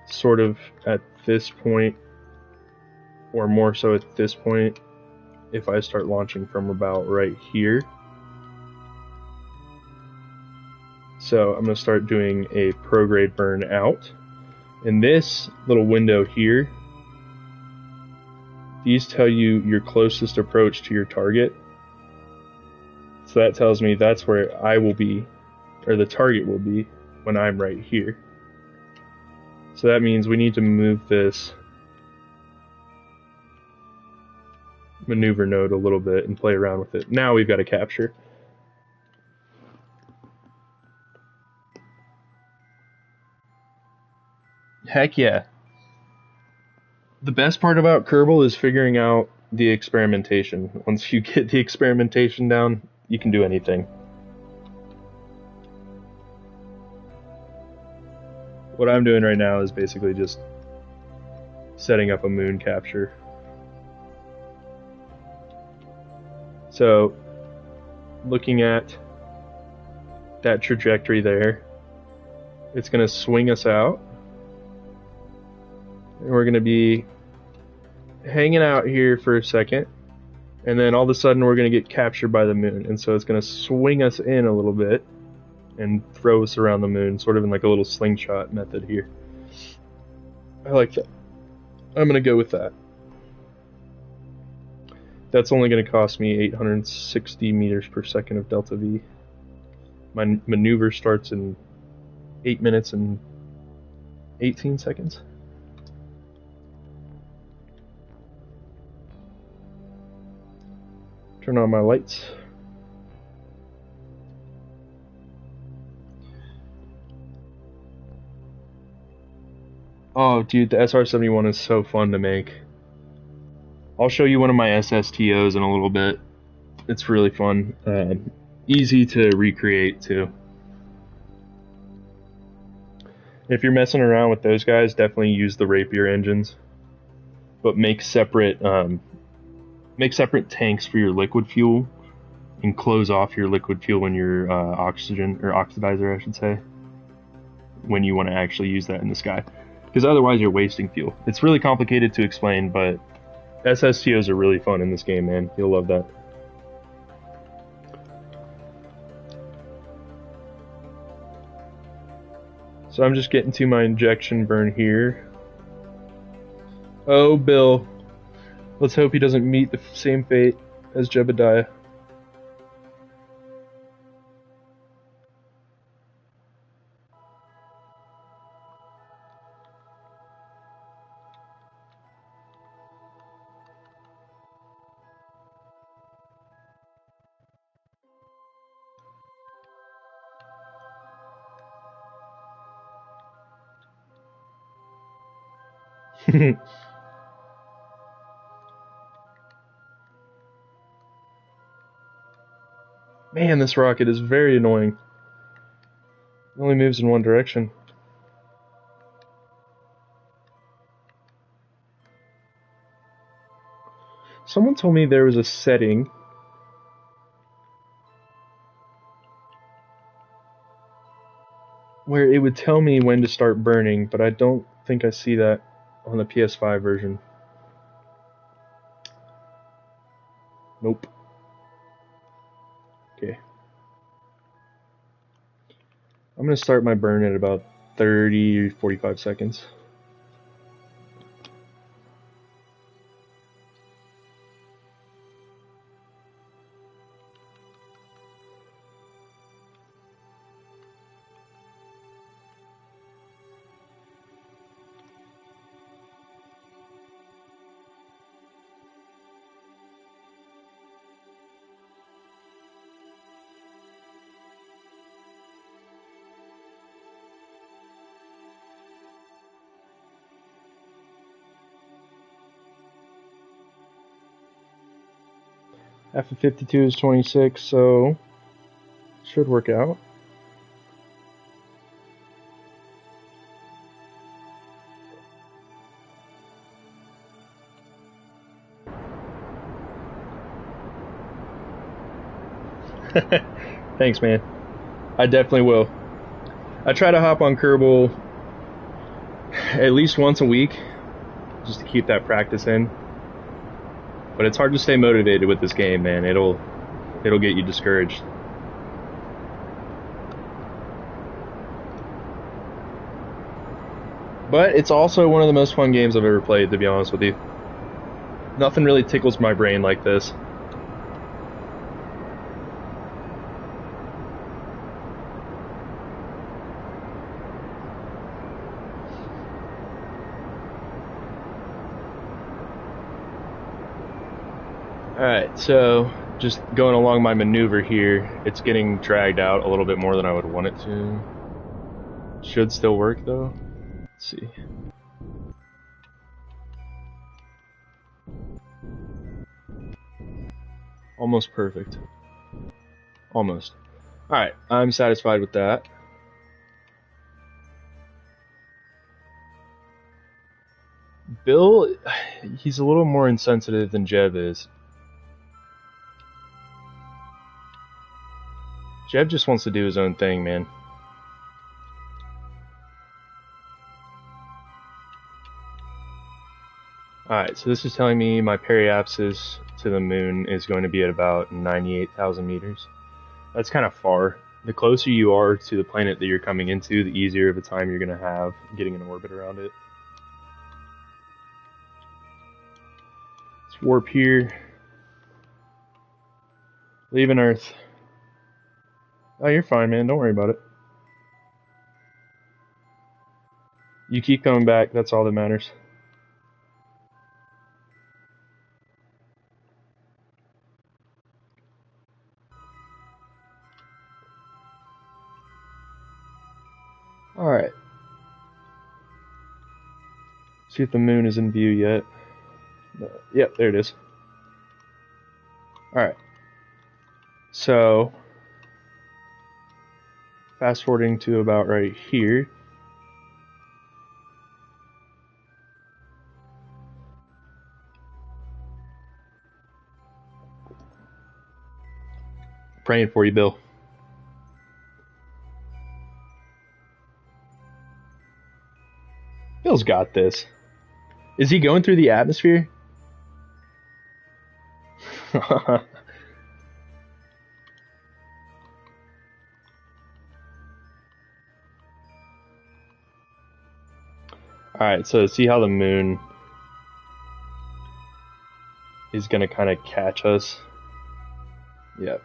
sort of at this point, or more so at this point, if I start launching from about right here. So I'm going to start doing a prograde burn out, In this little window here, these tell you your closest approach to your target. So that tells me that's where I will be, or the target will be, when I'm right here. So that means we need to move this maneuver node a little bit and play around with it. Now we've got a capture. Heck yeah. The best part about Kerbal is figuring out the experimentation. Once you get the experimentation down, you can do anything. What I'm doing right now is basically just setting up a moon capture. So, looking at that trajectory there, it's going to swing us out. And we're going to be hanging out here for a second. And then all of a sudden we're going to get captured by the moon. And so it's going to swing us in a little bit and throw us around the moon, sort of in like a little slingshot method here. I like that. I'm going to go with that. That's only going to cost me 860 meters per second of delta V. My maneuver starts in 8 minutes and 18 seconds. Turn on my lights. Oh, dude, the SR-71 is so fun to make. I'll show you one of my SSTOs in a little bit. It's really fun. Easy to recreate, too. If you're messing around with those guys, definitely use the Rapier engines. But make separate tanks for your liquid fuel and close off your liquid fuel when your oxygen, or oxidizer I should say, when you want to actually use that in the sky. Because otherwise you're wasting fuel. It's really complicated to explain, but SSTOs are really fun in this game, man. You'll love that. So I'm just getting to my injection burn here. Oh, Bill. Let's hope he doesn't meet the same fate as Jebediah. Man, this rocket is very annoying. It only moves in one direction. Someone told me there was a setting where it would tell me when to start burning, but I don't think I see that on the PS5 version. Nope. Okay. I'm going to start my burn at about 30-45 seconds. Half of 52 is 26, so should work out. Thanks, man. I definitely will. I try to hop on Kerbal at least once a week, just to keep that practice in. But it's hard to stay motivated with this game, man. It'll get you discouraged. But it's also one of the most fun games I've ever played, to be honest with you. Nothing really tickles my brain like this. Alright, so just going along my maneuver here, it's getting dragged out a little bit more than I would want it to. Should still work though. Let's see. Almost perfect. Almost. Alright, I'm satisfied with that. Bill, he's a little more insensitive than Jeb is. Jeb just wants to do his own thing, man. Alright, so this is telling me my periapsis to the moon is going to be at about 98,000 meters. That's kind of far. The closer you are to the planet that you're coming into, the easier of a time you're going to have getting in orbit around it. Let's warp here. Leaving Earth. Oh, you're fine, man. Don't worry about it. You keep coming back. That's all that matters. Alright. See if the moon is in view yet. Yep, there it is. Alright. So, fast forwarding to about right here. Praying for you, Bill. Bill's got this. Is he going through the atmosphere? Alright, so see how the moon is going to kind of catch us? Yep.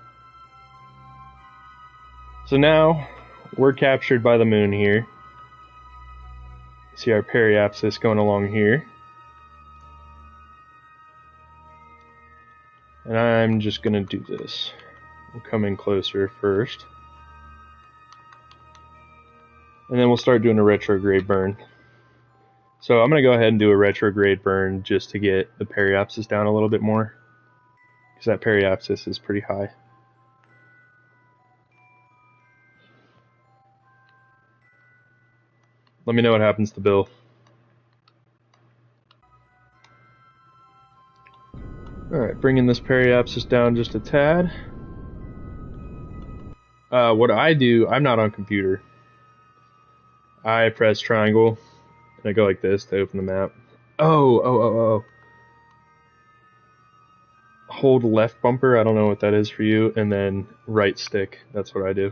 So now, we're captured by the moon here. See our periapsis going along here. And I'm just going to do this. We'll come in closer first. And then we'll start doing a retrograde burn. So I'm going to go ahead and do a retrograde burn just to get the periapsis down a little bit more. Because that periapsis is pretty high. Let me know what happens to Bill. Alright, bringing this periapsis down just a tad. What I do, I'm not on computer. I press triangle, and I go like this to open the map. Oh. Hold left bumper, I don't know what that is for you, and then right stick, that's what I do.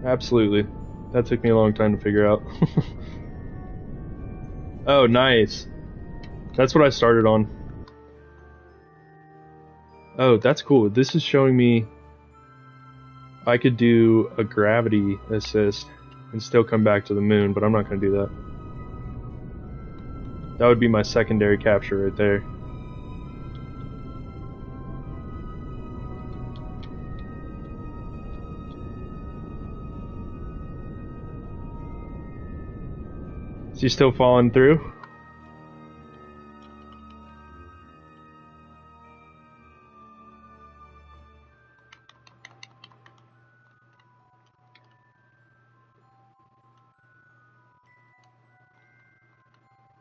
Absolutely. That took me a long time to figure out. Oh, nice. That's what I started on. Oh, that's cool. This is showing me I could do a gravity assist and still come back to the moon, but I'm not going to do that. That would be my secondary capture right there. Is he still falling through?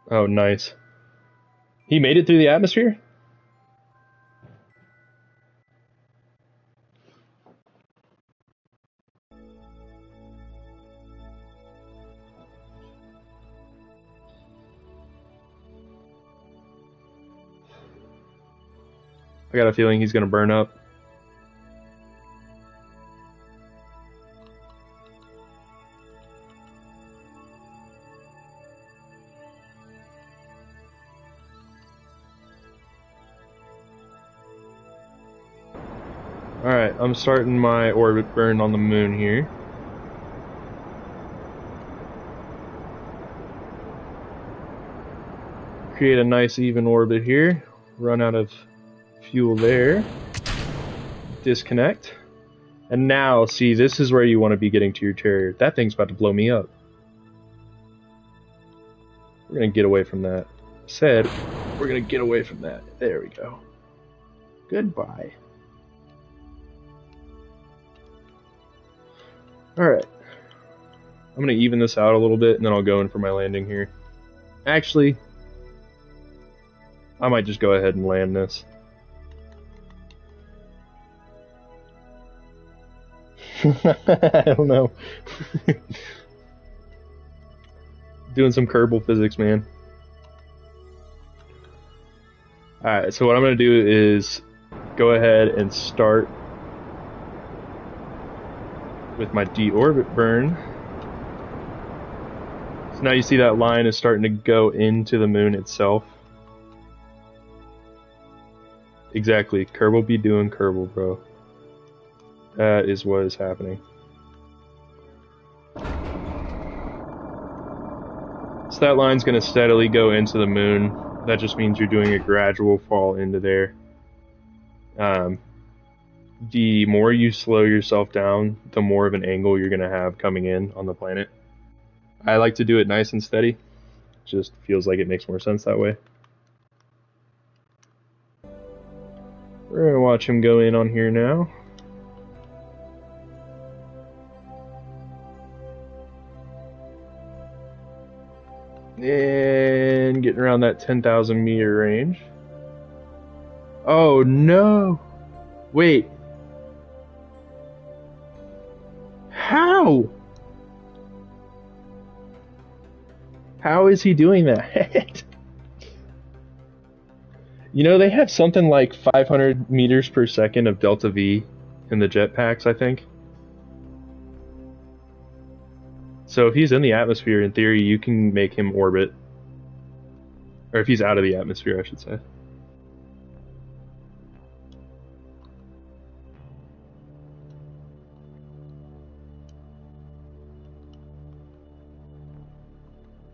Oh, nice. He made it through the atmosphere? I got a feeling he's gonna burn up. Alright, I'm starting my orbit burn on the moon here. Create a nice even orbit here. Run out of fuel there. Disconnect. And now, see, this is where you want to be getting to your chariot. That thing's about to blow me up. We're going to get away from that. Said, we're going to get away from that. There we go. Goodbye. Alright. I'm going to even this out a little bit, and then I'll go in for my landing here. Actually, I might just go ahead and land this. I don't know. Doing some Kerbal physics, man. Alright, so what I'm going to do is go ahead and start with my deorbit burn. So now you see that line is starting to go into the moon itself. Exactly, Kerbal be doing Kerbal, bro. That is what is happening. So that line's going to steadily go into the moon. That just means you're doing a gradual fall into there. The more you slow yourself down, the more of an angle you're going to have coming in on the planet. I like to do it nice and steady. Just feels like it makes more sense that way. We're going to watch him go in on here now. And getting around that 10,000 meter range. Oh no! Wait. How? How is he doing that? You know, they have something like 500 meters per second of delta V in the jetpacks, I think. So if he's in the atmosphere, in theory, you can make him orbit. Or if he's out of the atmosphere, I should say.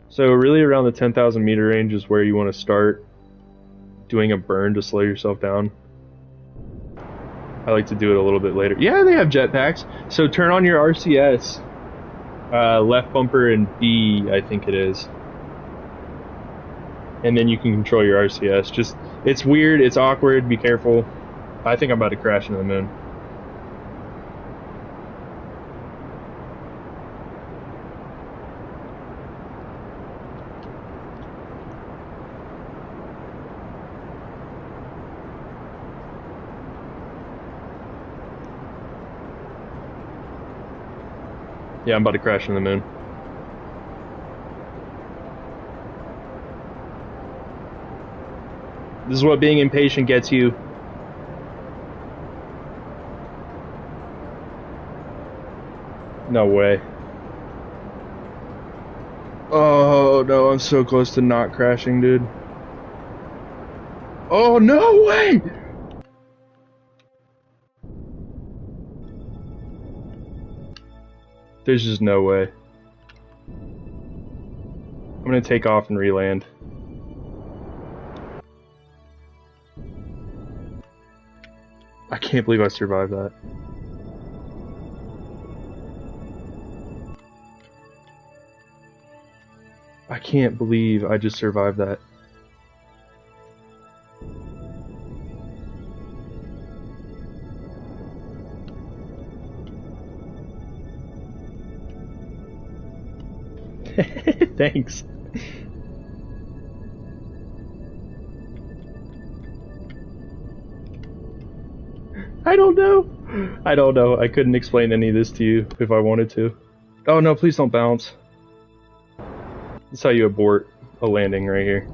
So really around the 10,000 meter range is where you want to start doing a burn to slow yourself down. I like to do it a little bit later. Yeah, they have jetpacks. So turn on your RCS. Left bumper and B, I think it is. And then you can control your RCS. Just, it's weird, it's awkward, be careful. I think I'm about to crash into the moon. Yeah, I'm about to crash into the moon. This is what being impatient gets you. No way. Oh no, I'm so close to not crashing, dude. Oh no way! There's just no way. I'm gonna take off and re-land. I can't believe I survived that. I can't believe I just survived that. Thanks. I don't know. I don't know. I couldn't explain any of this to you if I wanted to. Oh no, please don't bounce. That's how you abort a landing right here.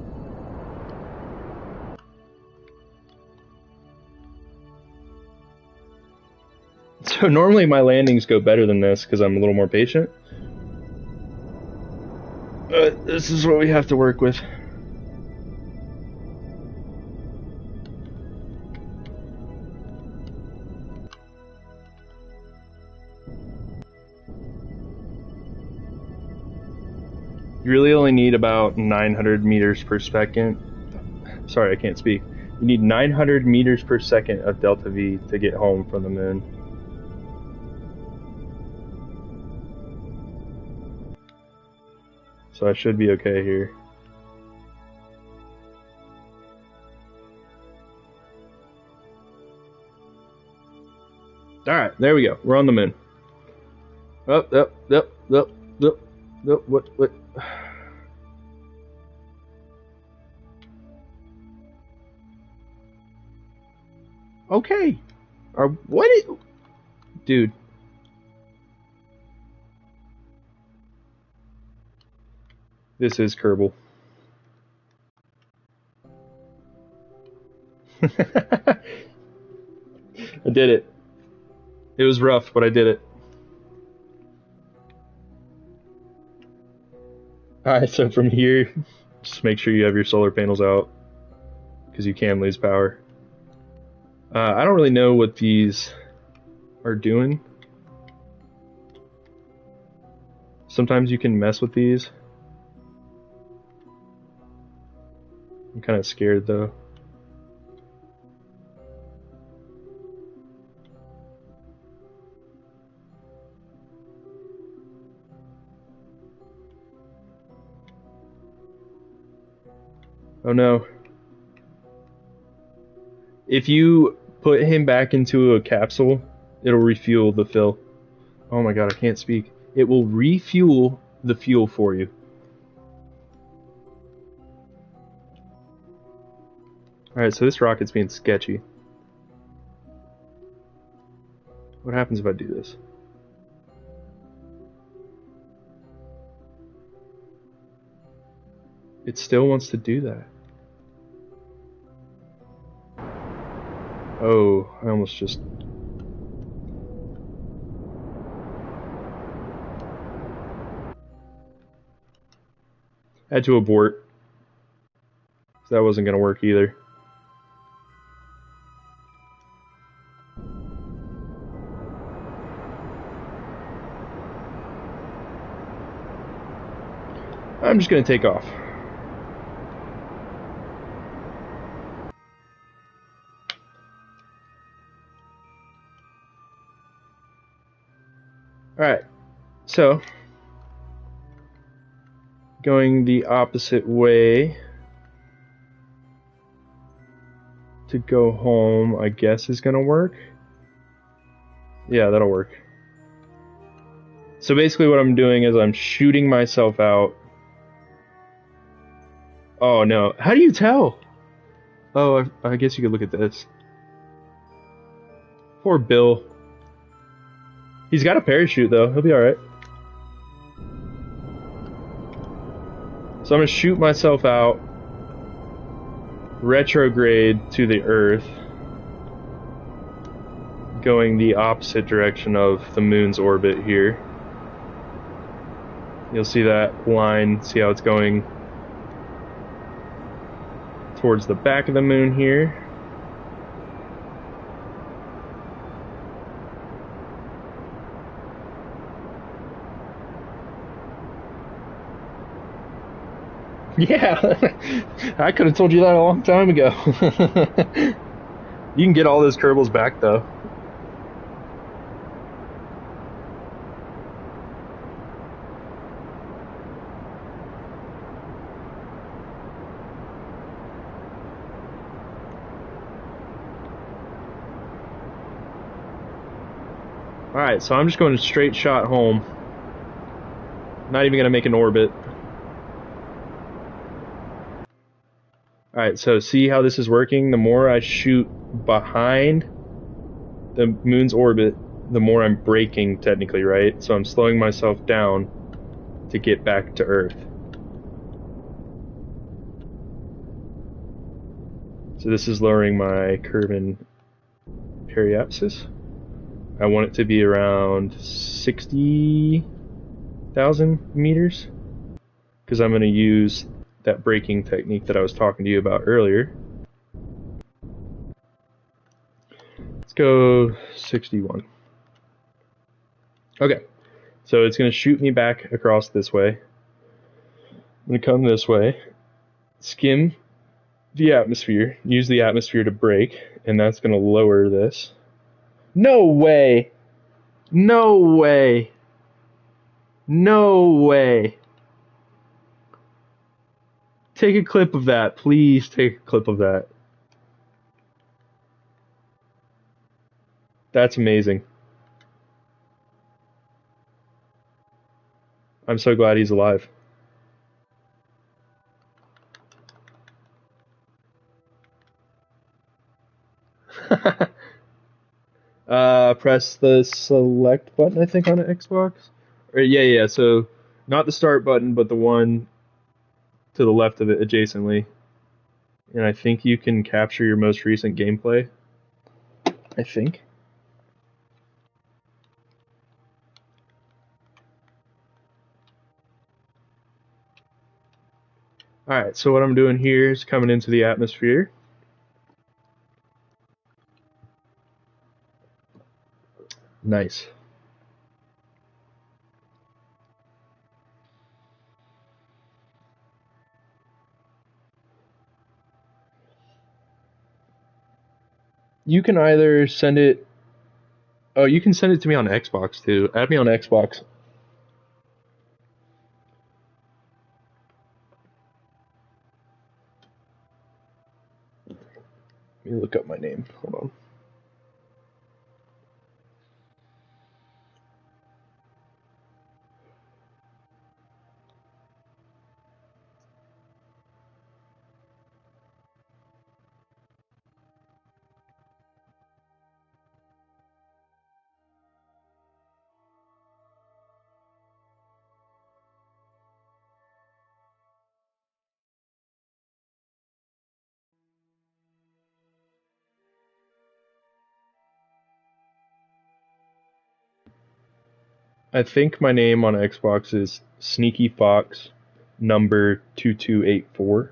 So normally my landings go better than this because I'm a little more patient. But this is what we have to work with. You really only need about 900 meters per second. Sorry, I can't speak. You need 900 meters per second of delta V to get home from the moon. So I should be okay here. Alright, there we go. We're on the moon. What? Okay. What is... Dude. This is Kerbal. I did it. It was rough, but I did it. Alright, so from here, just make sure you have your solar panels out, because you can lose power. I don't really know what these are doing. Sometimes you can mess with these. I'm kind of scared though. Oh no. If you put him back into a capsule, it'll refuel the fill. Oh my god, I can't speak. It will refuel the fuel for you. Alright, so this rocket's being sketchy. What happens if I do this? It still wants to do that. Oh, I almost just... had to abort. So that wasn't gonna work either. I'm just gonna take off. Alright, so going the opposite way to go home, I guess is gonna work. Yeah, that'll work. So basically what I'm doing is I'm shooting myself out. Oh no, how do you tell? Oh, I guess you could look at this. Poor Bill. He's got a parachute though, he'll be alright. So I'm gonna shoot myself out, retrograde to the Earth, going the opposite direction of the moon's orbit here. You'll see that line, see how it's going towards the back of the moon here. Yeah, I could have told you that a long time ago. You can get all those Kerbals back though. Alright, so I'm just going a straight shot home. Not even going to make an orbit. Alright, so see how this is working? The more I shoot behind the moon's orbit, the more I'm braking technically, right? So I'm slowing myself down to get back to Earth. So this is lowering my Kerbin periapsis. I want it to be around 60,000 meters because I'm going to use that braking technique that I was talking to you about earlier. Let's go 61. Okay, so it's going to shoot me back across this way. I'm going to come this way, skim the atmosphere, use the atmosphere to brake, and that's going to lower this. No way! No way! No way! Take a clip of that. Please take a clip of that. That's amazing. I'm so glad he's alive. Press the select button, I think, on an Xbox. Or, yeah. So, not the start button, but the one to the left of it adjacently. And I think you can capture your most recent gameplay. I think. Alright, so what I'm doing here is coming into the atmosphere. Nice. You can either send it. Oh, you can send it to me on Xbox too. Add me on Xbox. Let me look up my name. Hold on. I think my name on Xbox is Sneaky Fox number 2284.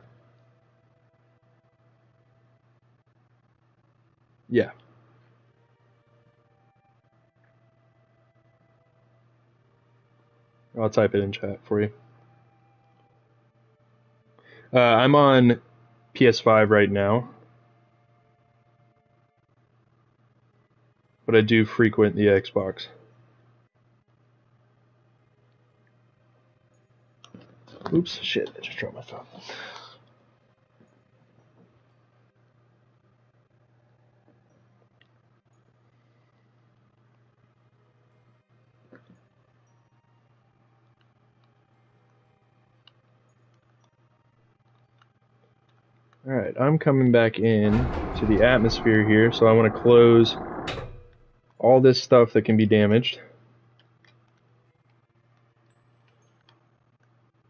Yeah. I'll type it in chat for you. I'm on PS5 right now, but I do frequent the Xbox. Oops, shit, I just dropped my phone. Alright, I'm coming back in to the atmosphere here, so I want to close all this stuff that can be damaged.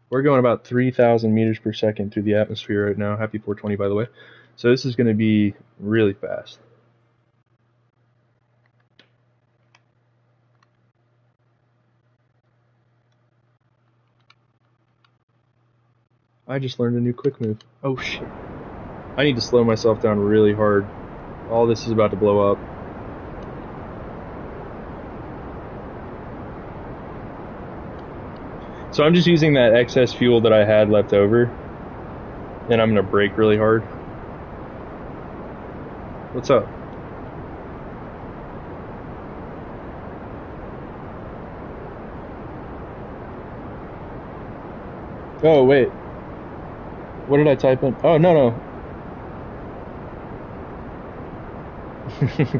We're going about 3,000 meters per second through the atmosphere right now. Happy 420, by the way. So this is going to be really fast. I just learned a new quick move. Oh shit. I need to slow myself down really hard. All this is about to blow up. So I'm just using that excess fuel that I had left over, and I'm gonna brake really hard. What's up? Oh wait, what did I type in? Oh no.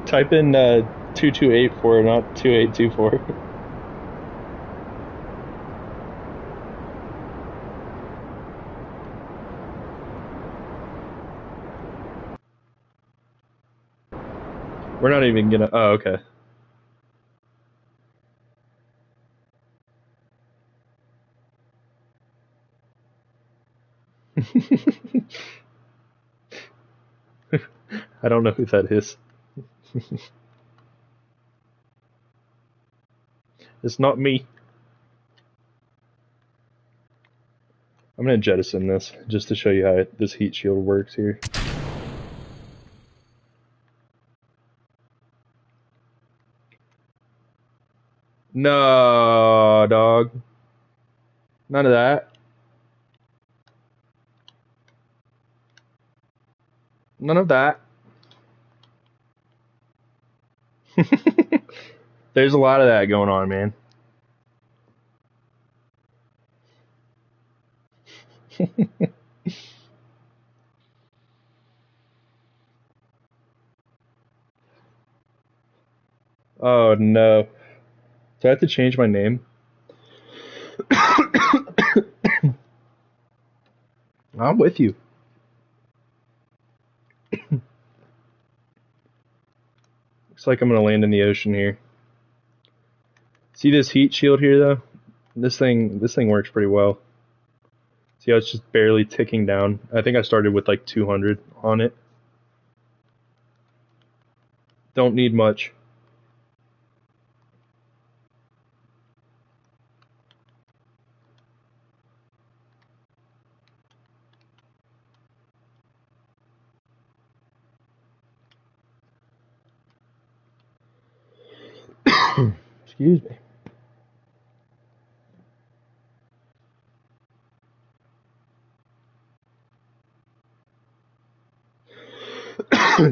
Type in 2284, not 2824. We're not even gonna. Oh, okay. I don't know who that is. It's not me. I'm going to jettison this just to show you how this heat shield works here. No, dog. None of that. None of that. There's a lot of that going on, man. Oh no. Do I have to change my name? I'm with you. Looks like I'm gonna land in the ocean here. See this heat shield here though? This thing works pretty well. See how it's just barely ticking down? I think I started with like 200 on it. Don't need much. Excuse me.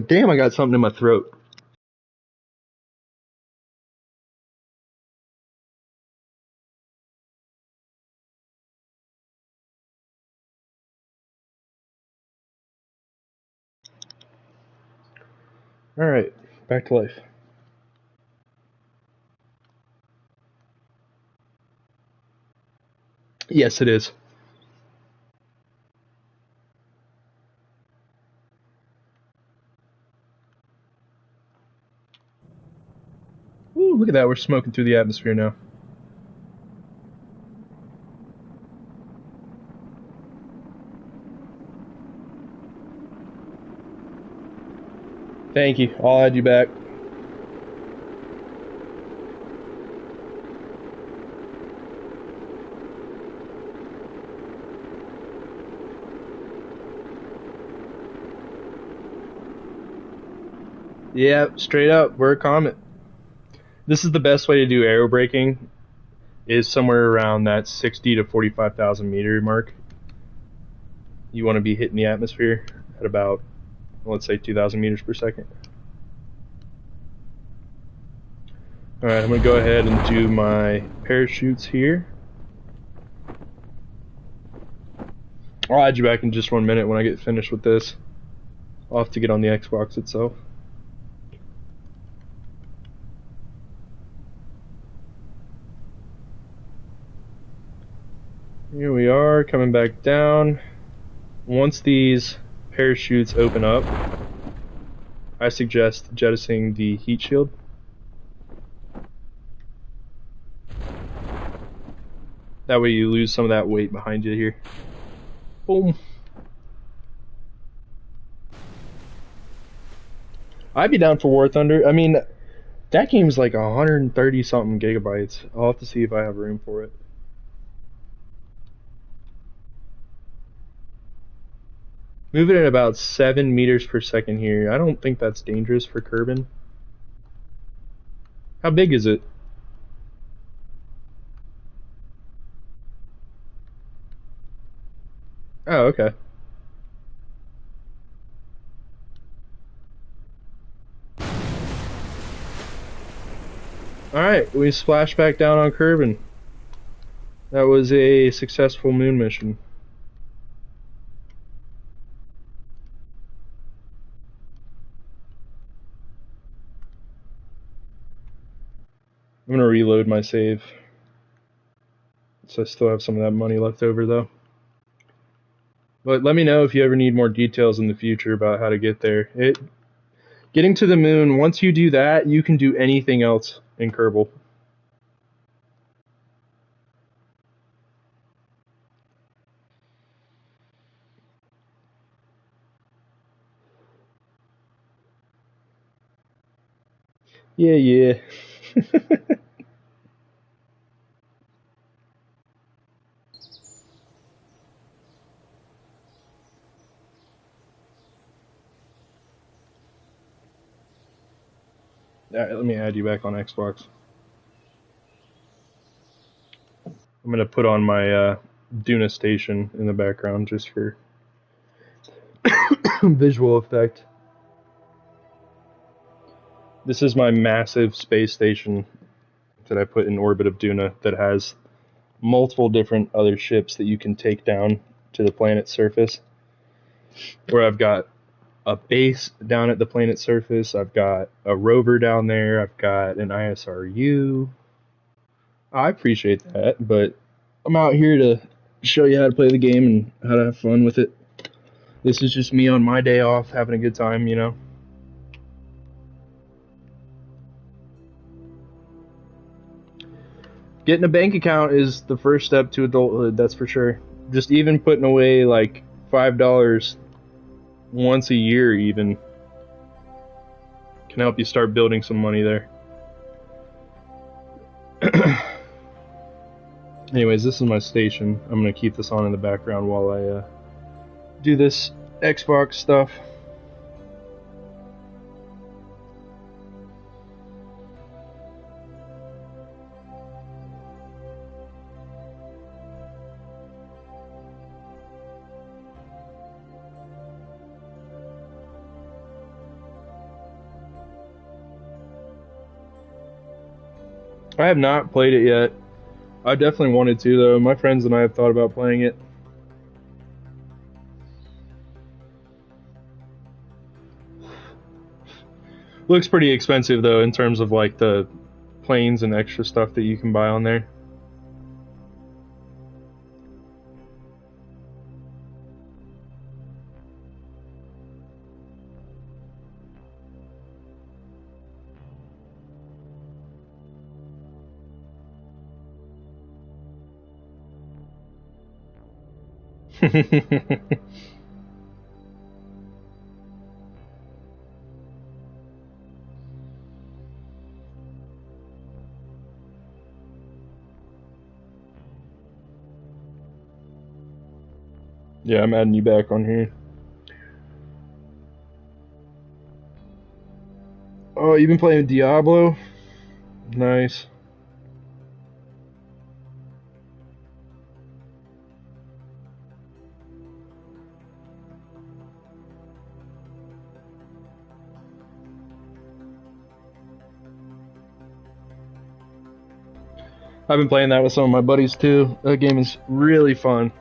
Damn, I got something in my throat. Alright, back to life. Yes, it is. Ooh, look at that, we're smoking through the atmosphere now. Thank you, I'll add you back. Yeah, straight up, we're a comet. This is the best way to do aero braking, is somewhere around that 60 to 45,000 meter mark. You want to be hitting the atmosphere at about, let's say, 2,000 meters per second. Alright, I'm going to go ahead and do my parachutes here. I'll add you back in just 1 minute when I get finished with this. I'll have to get on the Xbox itself. Here we are, coming back down. Once these parachutes open up, I suggest jettisoning the heat shield. That way you lose some of that weight behind you here. Boom. I'd be down for War Thunder. I mean, that game's like 130 something gigabytes. I'll have to see if I have room for it. Moving at about 7 meters per second here. I don't think that's dangerous for Kerbin. How big is it? Oh, okay. Alright, we splashed back down on Kerbin. That was a successful moon mission. I'm gonna reload my save. So I still have some of that money left over though. But let me know if you ever need more details in the future about how to get there. Getting to the moon, once you do that, you can do anything else in Kerbal. Yeah. Let me add you back on Xbox. I'm gonna put on my Duna station in the background just for visual effect. This is my massive space station that I put in orbit of Duna that has multiple different other ships that you can take down to the planet's surface. Where I've got a base down at the planet's surface, I've got a rover down there, I've got an ISRU. I appreciate that, but I'm out here to show you how to play the game and how to have fun with it. This is just me on my day off having a good time, you know. Getting a bank account is the first step to adulthood, that's for sure. Just even putting away like $5 once a year even can help you start building some money there. Anyways, this is my station. I'm going to keep this on in the background while I do this Xbox stuff. I have not played it yet. I definitely wanted to, though. My friends and I have thought about playing it. Looks pretty expensive, though, in terms of like the planes and extra stuff that you can buy on there. Yeah, I'm adding you back on here. Oh, you've been playing Diablo? Nice. I've been playing that with some of my buddies too. That game is really fun.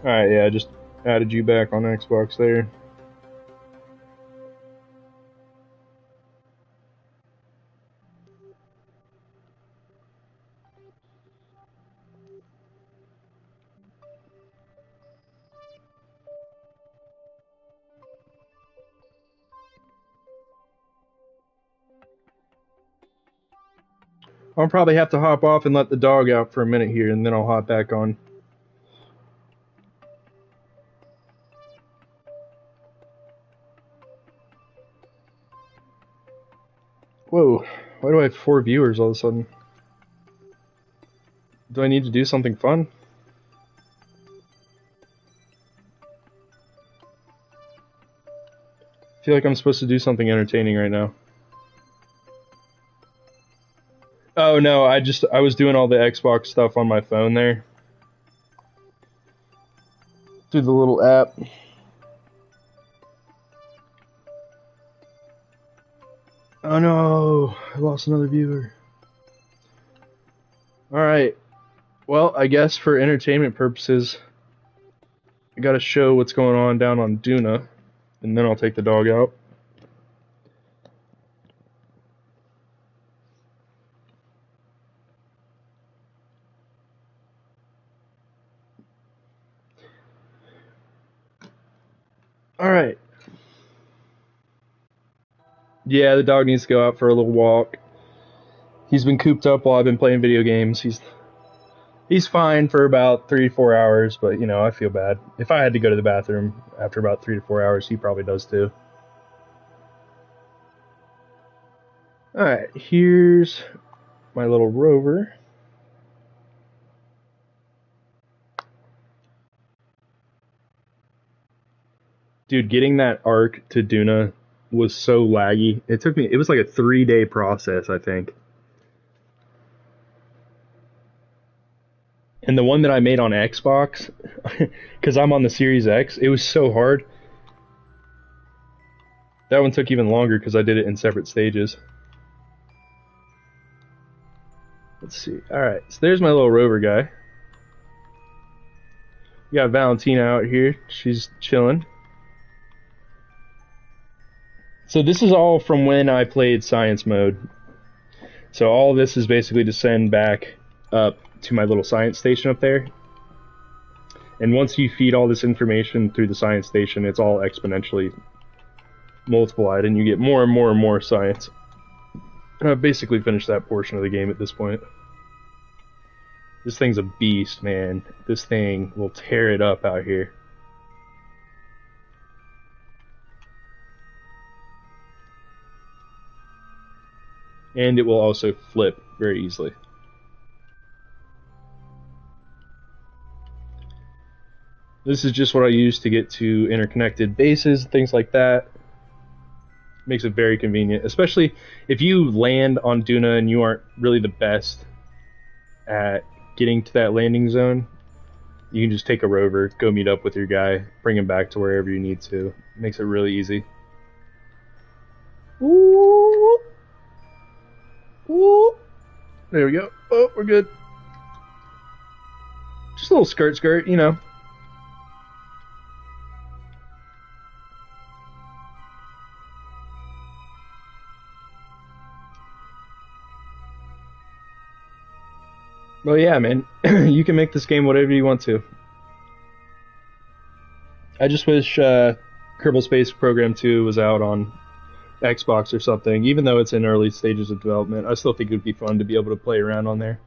Alright, yeah, I just added you back on Xbox there. I'll probably have to hop off and let the dog out for a minute here, and then I'll hop back on. Whoa, why do I have 4 viewers all of a sudden? Do I need to do something fun? I feel like I'm supposed to do something entertaining right now. Oh no, I was doing all the Xbox stuff on my phone there. Through the little app. Oh no, I lost another viewer. Alright, well, I guess for entertainment purposes, I gotta show what's going on down on Duna, and then I'll take the dog out. Alright. Yeah, the dog needs to go out for a little walk. He's been cooped up while I've been playing video games. He's fine for about 3 to 4 hours, but you know, I feel bad. If I had to go to the bathroom after about 3 to 4 hours, he probably does too. Alright, here's my little rover. Dude, getting that arc to Duna was so laggy. It was like a 3-day process, I think. And the one that I made on Xbox, because I'm on the Series X, it was so hard. That one took even longer because I did it in separate stages. Let's see. Alright, so there's my little rover guy. We got Valentina out here. She's chilling. So this is all from when I played science mode. So all of this is basically to send back up to my little science station up there. And once you feed all this information through the science station, it's all exponentially multiplied, and you get more and more and more science. And I've basically finished that portion of the game at this point. This thing's a beast, man. This thing will tear it up out here. And it will also flip very easily. This is just what I use to get to interconnected bases, things like that. Makes it very convenient, especially if you land on Duna and you aren't really the best at getting to that landing zone. You can just take a rover, go meet up with your guy, bring him back to wherever you need to. Makes it really easy. Ooh. Ooh. There we go. Oh, we're good. Just a little skirt, you know. Well, yeah, man. You can make this game whatever you want to. I just wish Kerbal Space Program 2 was out on Xbox or something. Even though it's in early stages of development, I still think it would be fun to be able to play around on there.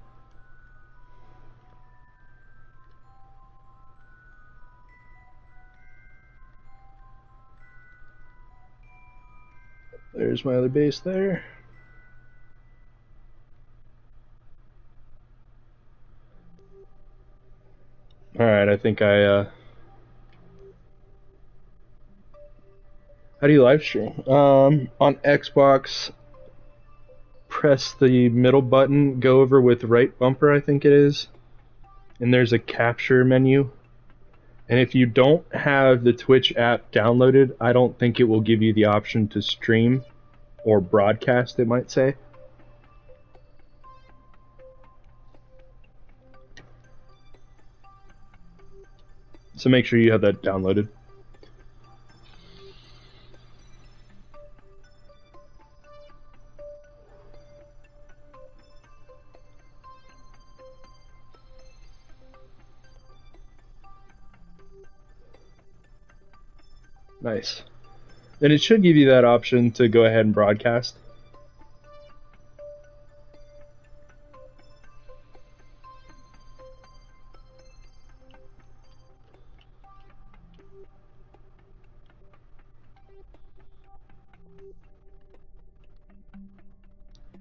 There's my other base there. Alright, I think how do you live stream? On Xbox, press the middle button, go over with right bumper, I think it is, and there's a capture menu. And if you don't have the Twitch app downloaded, I don't think it will give you the option to stream or broadcast, it might say. So make sure you have that downloaded. Nice. And it should give you that option to go ahead and broadcast.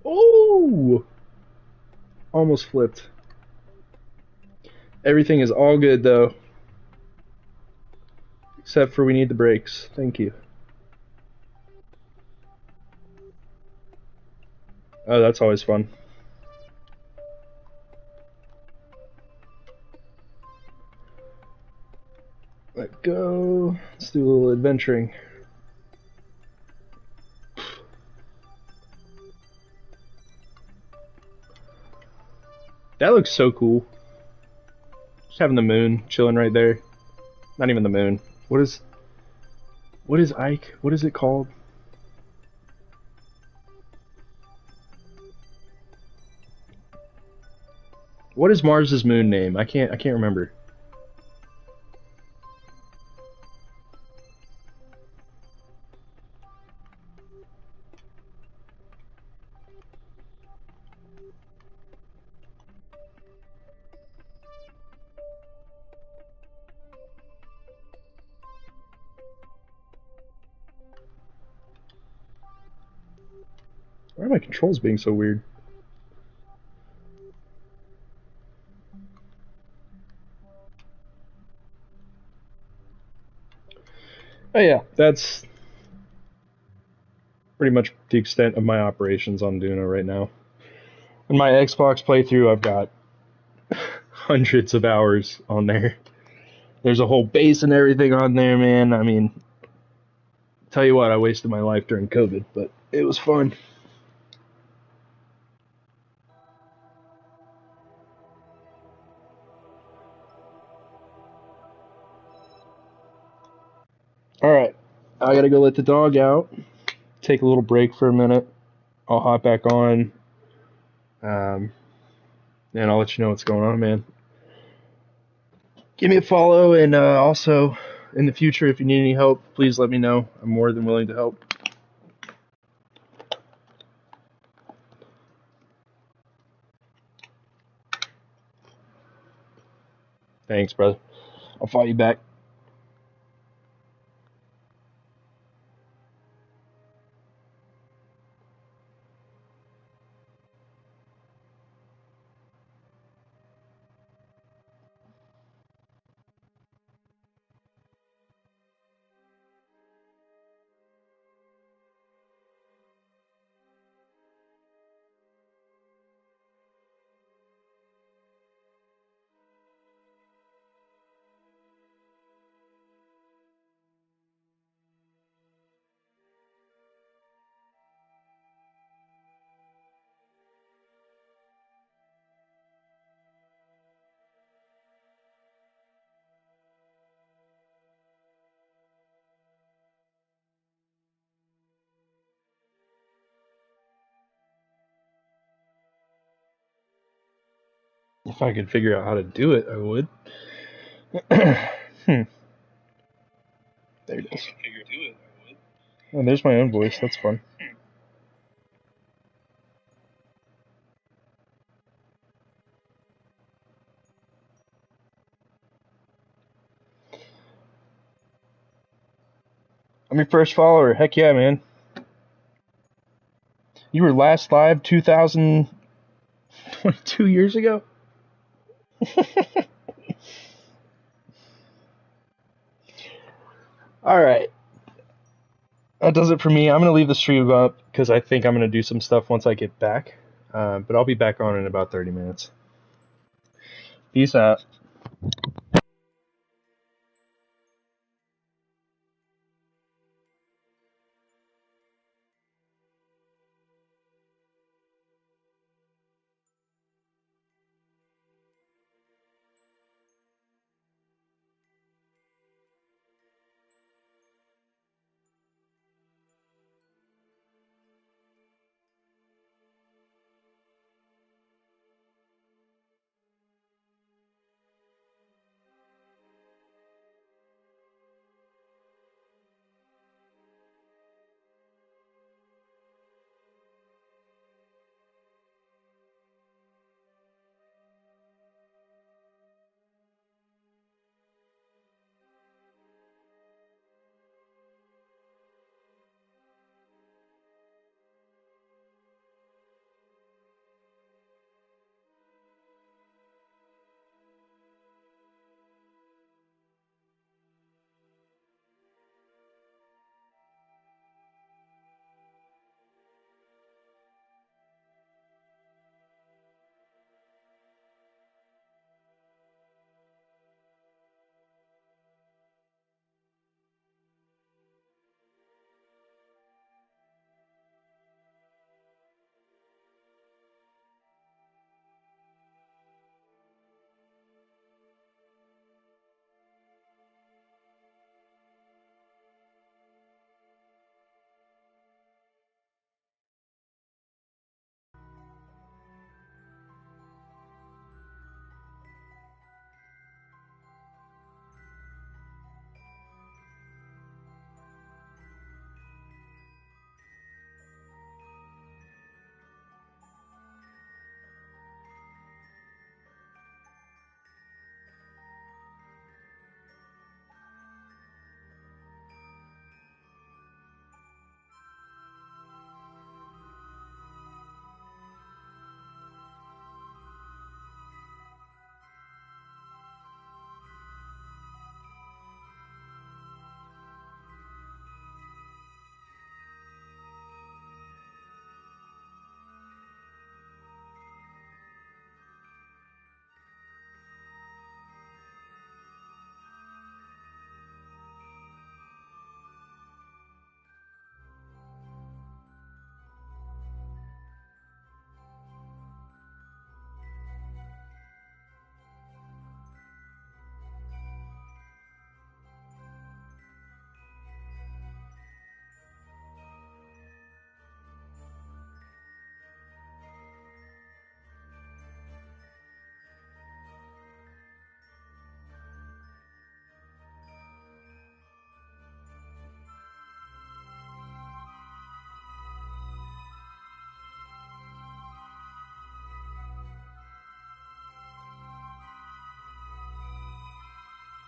Oh! Almost flipped. Everything is all good though. Except for we need the brakes. Thank you. Oh, that's always fun. Let go. Let's do a little adventuring. That looks so cool. Just having the moon chilling right there. Not even the moon. What is Ike? What is it called? What is Mars's moon name? I can't remember. Why are my controls being so weird? Oh yeah, that's pretty much the extent of my operations on Duna right now. In my Xbox playthrough, I've got hundreds of hours on there. There's a whole base and everything on there, man. I mean, tell you what, I wasted my life during COVID, but it was fun. All right, I gotta go let the dog out. Take a little break for a minute. I'll hop back on, um, and I'll let you know what's going on, man. Give me a follow, and also in the future, if you need any help, please let me know. I'm more than willing to help. Thanks, brother. I'll follow you back. If I could figure out how to do it, I would. Hmm. There it is. Oh, there's my own voice. That's fun. I'm your first follower. Heck yeah, man. You were last live 2022 years ago? All right. That does it for me. I'm going to leave the stream up because I think I'm going to do some stuff once I get back. But I'll be back on in about 30 minutes. Peace out.